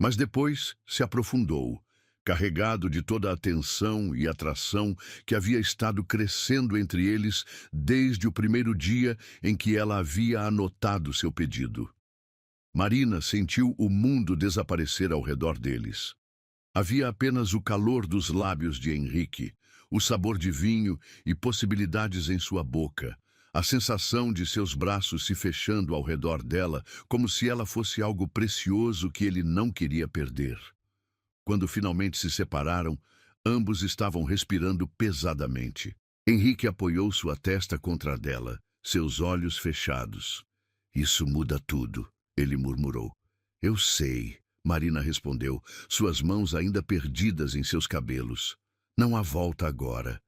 Mas depois se aprofundou, carregado de toda a tensão e atração que havia estado crescendo entre eles desde o primeiro dia em que ela havia anotado seu pedido. Marina sentiu o mundo desaparecer ao redor deles. Havia apenas o calor dos lábios de Henrique, o sabor de vinho e possibilidades em sua boca, a sensação de seus braços se fechando ao redor dela, como se ela fosse algo precioso que ele não queria perder. Quando finalmente se separaram, ambos estavam respirando pesadamente. Henrique apoiou sua testa contra a dela, seus olhos fechados. Isso muda tudo, ele murmurou. Eu sei, Marina respondeu, suas mãos ainda perdidas em seus cabelos. Não há volta agora.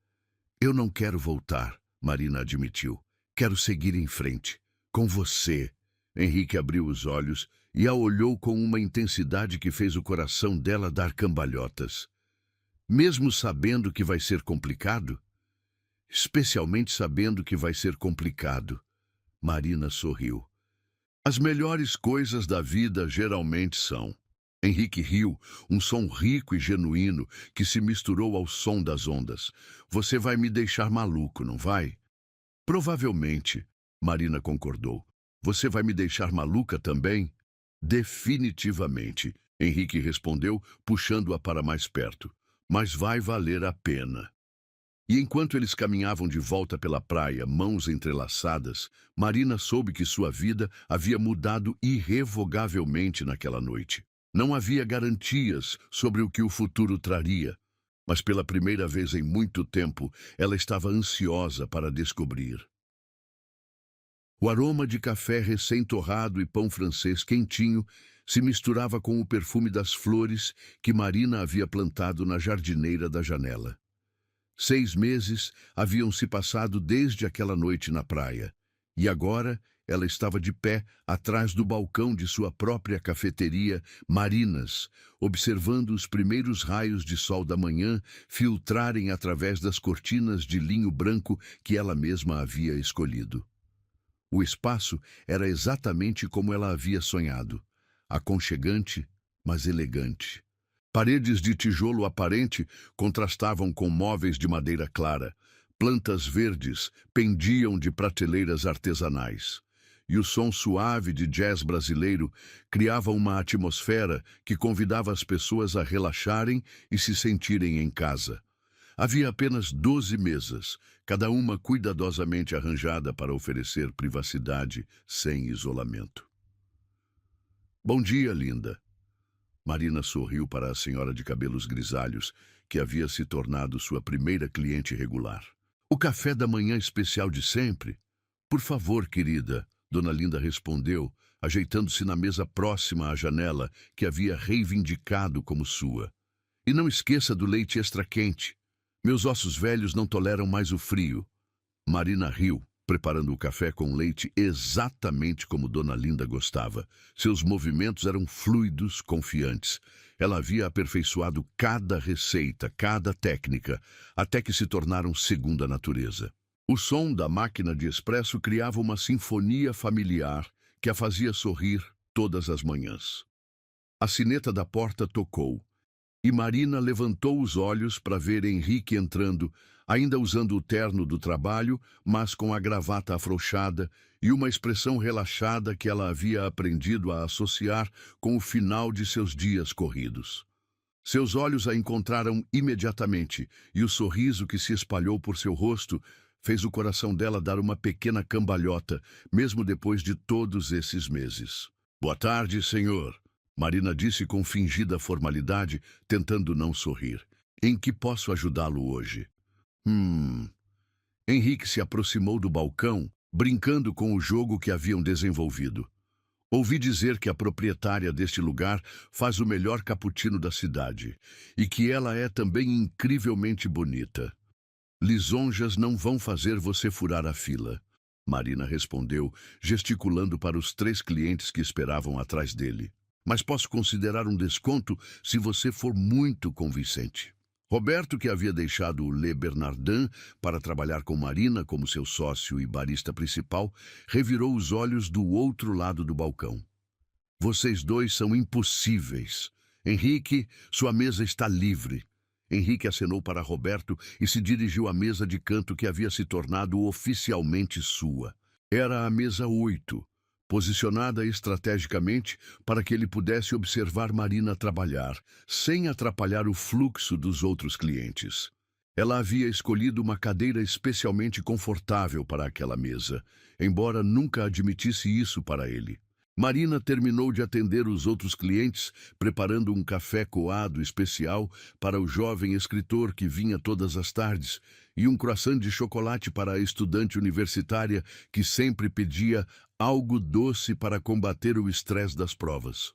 Eu não quero voltar, Marina admitiu. Quero seguir em frente, com você. Henrique abriu os olhos e a olhou com uma intensidade que fez o coração dela dar cambalhotas. Mesmo sabendo que vai ser complicado? Especialmente sabendo que vai ser complicado. Marina sorriu. As melhores coisas da vida geralmente são. Henrique riu, um som rico e genuíno que se misturou ao som das ondas. Você vai me deixar maluco, não vai? Provavelmente, Marina concordou. Você vai me deixar maluca também? Definitivamente, Henrique respondeu, puxando-a para mais perto. Mas vai valer a pena. E enquanto eles caminhavam de volta pela praia, mãos entrelaçadas, Marina soube que sua vida havia mudado irrevogavelmente naquela noite. Não havia garantias sobre o que o futuro traria, mas pela primeira vez em muito tempo, ela estava ansiosa para descobrir. O aroma de café recém-torrado e pão francês quentinho se misturava com o perfume das flores que Marina havia plantado na jardineira da janela. 6 meses haviam se passado desde aquela noite na praia, e agora ela estava de pé atrás do balcão de sua própria cafeteria, Marinas, observando os primeiros raios de sol da manhã filtrarem através das cortinas de linho branco que ela mesma havia escolhido. O espaço era exatamente como ela havia sonhado, aconchegante, mas elegante. Paredes de tijolo aparente contrastavam com móveis de madeira clara. Plantas verdes pendiam de prateleiras artesanais. E o som suave de jazz brasileiro criava uma atmosfera que convidava as pessoas a relaxarem e se sentirem em casa. Havia apenas 12 mesas, cada uma cuidadosamente arranjada para oferecer privacidade sem isolamento. Bom dia, linda. Marina sorriu para a senhora de cabelos grisalhos, que havia se tornado sua primeira cliente regular. O café da manhã especial de sempre? Por favor, querida, Dona Linda respondeu, ajeitando-se na mesa próxima à janela, que havia reivindicado como sua. E não esqueça do leite extra quente. Meus ossos velhos não toleram mais o frio. Marina riu, preparando o café com leite exatamente como Dona Linda gostava. Seus movimentos eram fluidos, confiantes. Ela havia aperfeiçoado cada receita, cada técnica, até que se tornaram segunda natureza. O som da máquina de expresso criava uma sinfonia familiar que a fazia sorrir todas as manhãs. A sineta da porta tocou, e Marina levantou os olhos para ver Henrique entrando, ainda usando o terno do trabalho, mas com a gravata afrouxada e uma expressão relaxada que ela havia aprendido a associar com o final de seus dias corridos. Seus olhos a encontraram imediatamente, e o sorriso que se espalhou por seu rosto fez o coração dela dar uma pequena cambalhota, mesmo depois de todos esses meses. Boa tarde, senhor. Marina disse com fingida formalidade, tentando não sorrir. Em que posso ajudá-lo hoje? Henrique se aproximou do balcão, brincando com o jogo que haviam desenvolvido. Ouvi dizer que a proprietária deste lugar faz o melhor cappuccino da cidade, e que ela é também incrivelmente bonita. Lisonjas não vão fazer você furar a fila, Marina respondeu, gesticulando para os 3 clientes que esperavam atrás dele. Mas posso considerar um desconto se você for muito convincente. Roberto, que havia deixado o Le Bernardin para trabalhar com Marina como seu sócio e barista principal, revirou os olhos do outro lado do balcão. Vocês dois são impossíveis. Henrique, sua mesa está livre. Henrique acenou para Roberto e se dirigiu à mesa de canto que havia se tornado oficialmente sua. Era a mesa 8, posicionada estrategicamente para que ele pudesse observar Marina trabalhar, sem atrapalhar o fluxo dos outros clientes. Ela havia escolhido uma cadeira especialmente confortável para aquela mesa, embora nunca admitisse isso para ele. Marina terminou de atender os outros clientes, preparando um café coado especial para o jovem escritor que vinha todas as tardes e um croissant de chocolate para a estudante universitária que sempre pedia algo doce para combater o estresse das provas.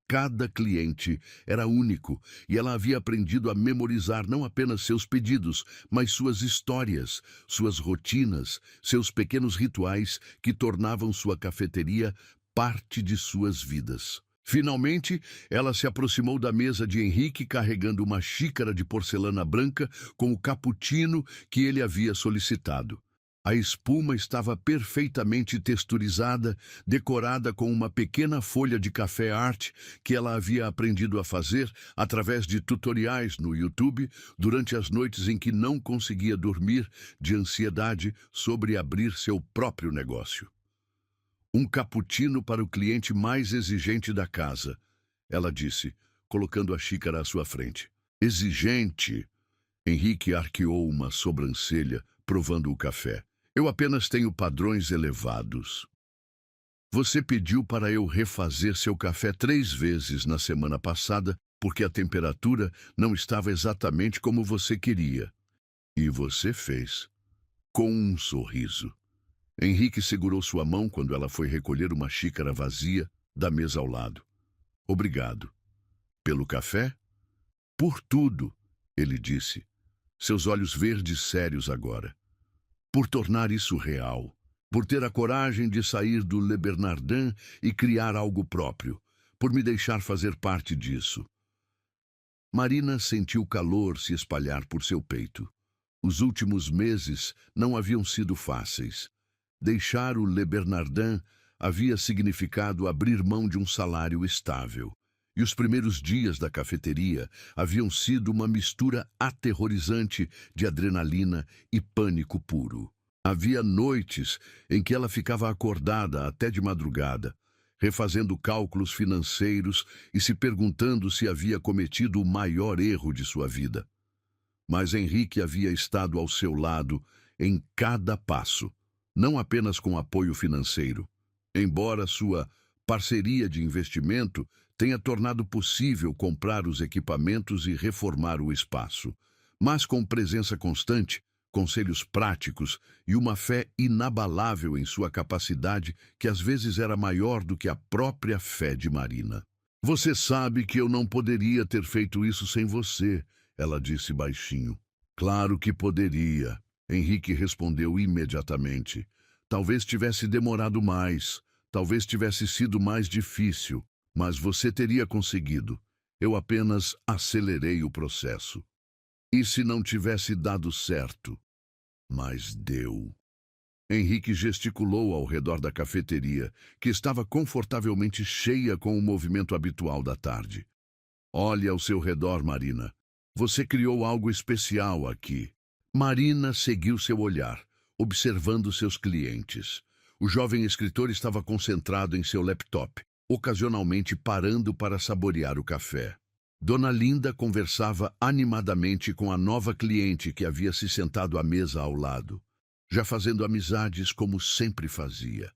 Cada cliente era único e ela havia aprendido a memorizar não apenas seus pedidos, mas suas histórias, suas rotinas, seus pequenos rituais que tornavam sua cafeteria parte de suas vidas. Finalmente, ela se aproximou da mesa de Henrique carregando uma xícara de porcelana branca com o cappuccino que ele havia solicitado. A espuma estava perfeitamente texturizada, decorada com uma pequena folha de café art que ela havia aprendido a fazer através de tutoriais no YouTube durante as noites em que não conseguia dormir de ansiedade sobre abrir seu próprio negócio. Um cappuccino para o cliente mais exigente da casa, ela disse, colocando a xícara à sua frente. Exigente? Henrique arqueou uma sobrancelha, provando o café. Eu apenas tenho padrões elevados. Você pediu para eu refazer seu café 3 vezes na semana passada porque a temperatura não estava exatamente como você queria. E você fez. Com um sorriso. Henrique segurou sua mão quando ela foi recolher uma xícara vazia da mesa ao lado. Obrigado. Pelo café? Por tudo, ele disse, seus olhos verdes sérios agora. Por tornar isso real, por ter a coragem de sair do Le Bernardin e criar algo próprio, por me deixar fazer parte disso. Marina sentiu calor se espalhar por seu peito. Os últimos meses não haviam sido fáceis. Deixar o Le Bernardin havia significado abrir mão de um salário estável. E os primeiros dias da cafeteria haviam sido uma mistura aterrorizante de adrenalina e pânico puro. Havia noites em que ela ficava acordada até de madrugada, refazendo cálculos financeiros e se perguntando se havia cometido o maior erro de sua vida. Mas Henrique havia estado ao seu lado em cada passo, não apenas com apoio financeiro. Embora sua parceria de investimento tenha tornado possível comprar os equipamentos e reformar o espaço, mas com presença constante, conselhos práticos e uma fé inabalável em sua capacidade que às vezes era maior do que a própria fé de Marina. Você sabe que eu não poderia ter feito isso sem você, ela disse baixinho. Claro que poderia, Henrique respondeu imediatamente. Talvez tivesse demorado mais, talvez tivesse sido mais difícil, mas você teria conseguido. Eu apenas acelerei o processo. E se não tivesse dado certo? Mas deu. Henrique gesticulou ao redor da cafeteria, que estava confortavelmente cheia com o movimento habitual da tarde. Olhe ao seu redor, Marina. Você criou algo especial aqui. Marina seguiu seu olhar, observando seus clientes. O jovem escritor estava concentrado em seu laptop, ocasionalmente parando para saborear o café. Dona Linda conversava animadamente com a nova cliente que havia se sentado à mesa ao lado, já fazendo amizades como sempre fazia.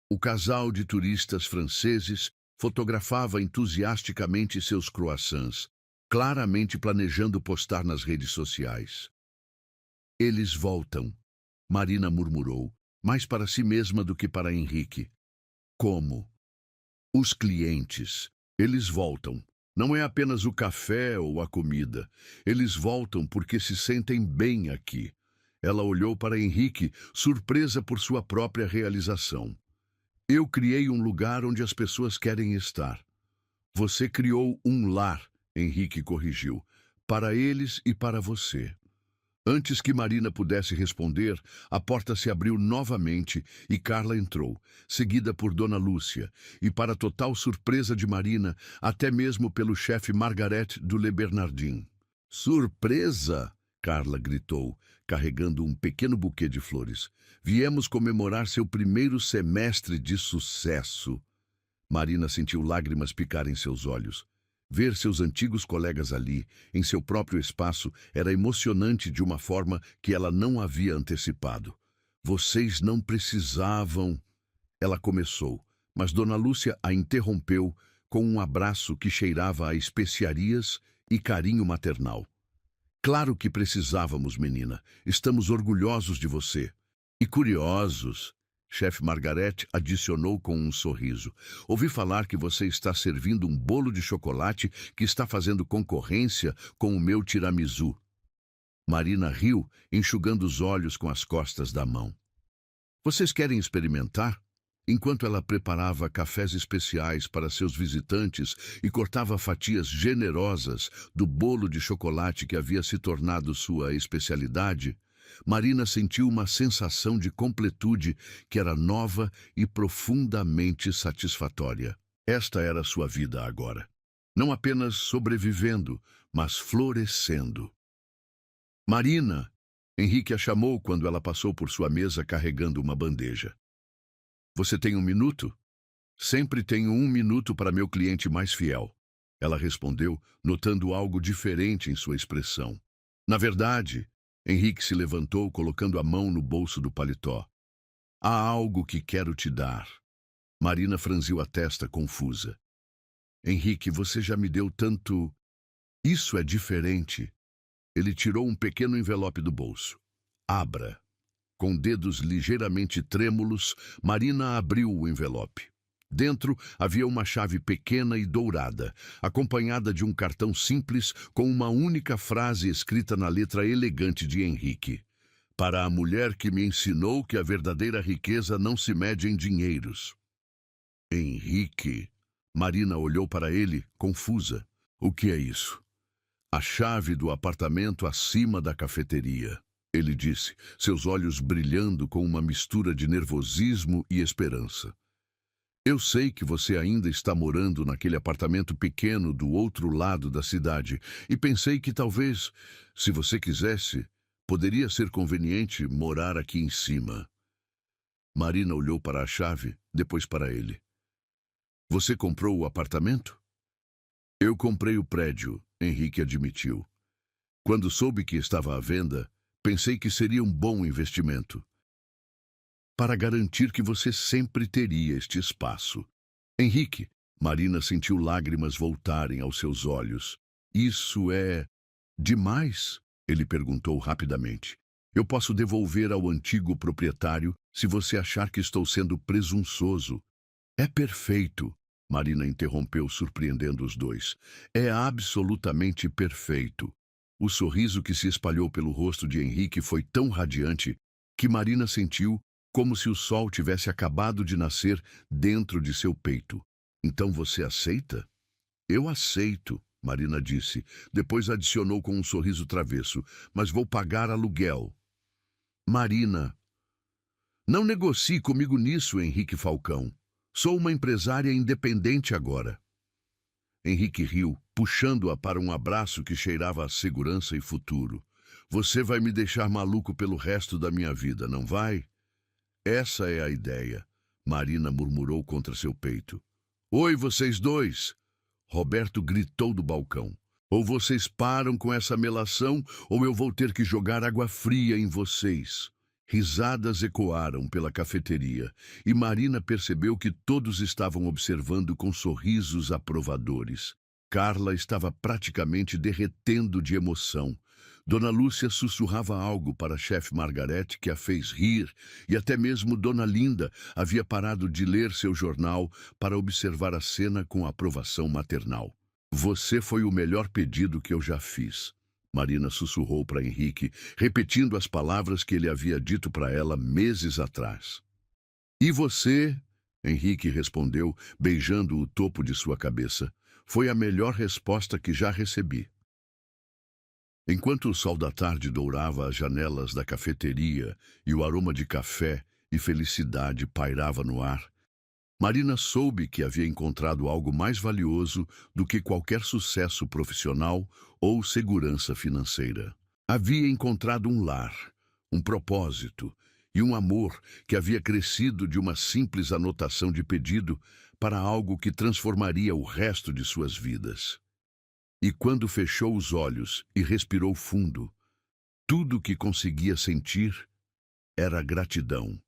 O casal de turistas franceses fotografava entusiasticamente seus croissants, claramente planejando postar nas redes sociais. Eles voltam, Marina murmurou, mais para si mesma do que para Henrique. Como? Os clientes. Eles voltam. Não é apenas o café ou a comida. Eles voltam porque se sentem bem aqui. Ela olhou para Henrique, surpresa por sua própria realização. Eu criei um lugar onde as pessoas querem estar. Você criou um lar, Henrique corrigiu, para eles e para você. Antes que Marina pudesse responder, a porta se abriu novamente e Carla entrou, seguida por Dona Lúcia, e para total surpresa de Marina, até mesmo pelo chefe Margaret do Le Bernardin. Surpresa! Carla gritou, carregando um pequeno buquê de flores. Viemos comemorar seu primeiro semestre de sucesso. Marina sentiu lágrimas picar em seus olhos. Ver seus antigos colegas ali, em seu próprio espaço, era emocionante de uma forma que ela não havia antecipado. Vocês não precisavam... Ela começou, mas Dona Lúcia a interrompeu com um abraço que cheirava a especiarias e carinho maternal. Claro que precisávamos, menina. Estamos orgulhosos de você. E curiosos... Chefe Margaret adicionou com um sorriso. Ouvi falar que você está servindo um bolo de chocolate que está fazendo concorrência com o meu tiramisu. Marina riu, enxugando os olhos com as costas da mão. Vocês querem experimentar? enquanto ela preparava cafés especiais para seus visitantes e cortava fatias generosas do bolo de chocolate que havia se tornado sua especialidade, Marina sentiu uma sensação de completude que era nova e profundamente satisfatória. Esta era sua vida agora. Não apenas sobrevivendo, mas florescendo. Marina! Henrique a chamou quando ela passou por sua mesa carregando uma bandeja. Você tem um minuto? Sempre tenho um minuto para meu cliente mais fiel. Ela respondeu, notando algo diferente em sua expressão. Na verdade, Henrique se levantou, colocando a mão no bolso do paletó. Há algo que quero te dar. Marina franziu a testa, confusa. Henrique, você já me deu tanto... Isso é diferente. Ele tirou um pequeno envelope do bolso. Abra. Com dedos ligeiramente trêmulos, Marina abriu o envelope. Dentro havia uma chave pequena e dourada, acompanhada de um cartão simples com uma única frase escrita na letra elegante de Henrique. Para a mulher que me ensinou que a verdadeira riqueza não se mede em dinheiros. Henrique. Marina olhou para ele, confusa. O que é isso? A chave do apartamento acima da cafeteria. Ele disse, seus olhos brilhando com uma mistura de nervosismo e esperança. Eu sei que você ainda está morando naquele apartamento pequeno do outro lado da cidade e pensei que talvez, se você quisesse, poderia ser conveniente morar aqui em cima. Marina olhou para a chave, depois para ele. Você comprou o apartamento? Eu comprei o prédio, Henrique admitiu. Quando soube que estava à venda, pensei que seria um bom investimento. Para garantir que você sempre teria este espaço. Henrique, Marina sentiu lágrimas voltarem aos seus olhos. Isso é... demais? Ele perguntou rapidamente. Eu posso devolver ao antigo proprietário se você achar que estou sendo presunçoso. É perfeito, Marina interrompeu, surpreendendo os dois. É absolutamente perfeito. O sorriso que se espalhou pelo rosto de Henrique foi tão radiante que Marina sentiu como se o sol tivesse acabado de nascer dentro de seu peito. Então você aceita? Eu aceito, Marina disse. Depois adicionou com um sorriso travesso. Mas vou pagar aluguel. Marina. Não negocie comigo nisso, Henrique Falcão. Sou uma empresária independente agora. Henrique riu, puxando-a para um abraço que cheirava a segurança e futuro. Você vai me deixar maluco pelo resto da minha vida, não vai? Essa é a ideia, Marina murmurou contra seu peito. Oi, vocês dois! Roberto gritou do balcão. Ou vocês param com essa melação, ou eu vou ter que jogar água fria em vocês. Risadas ecoaram pela cafeteria, e Marina percebeu que todos estavam observando com sorrisos aprovadores. Carla estava praticamente derretendo de emoção. Dona Lúcia sussurrava algo para a chefe Margarete, que a fez rir, e até mesmo Dona Linda havia parado de ler seu jornal para observar a cena com aprovação maternal. Você foi o melhor pedido que eu já fiz, Marina sussurrou para Henrique, repetindo as palavras que ele havia dito para ela meses atrás. E você? Henrique respondeu, beijando o topo de sua cabeça. Foi a melhor resposta que já recebi. Enquanto o sol da tarde dourava as janelas da cafeteria e o aroma de café e felicidade pairava no ar, Marina soube que havia encontrado algo mais valioso do que qualquer sucesso profissional ou segurança financeira. Havia encontrado um lar, um propósito e um amor que havia crescido de uma simples anotação de pedido para algo que transformaria o resto de suas vidas. E quando fechou os olhos e respirou fundo, tudo o que conseguia sentir era gratidão.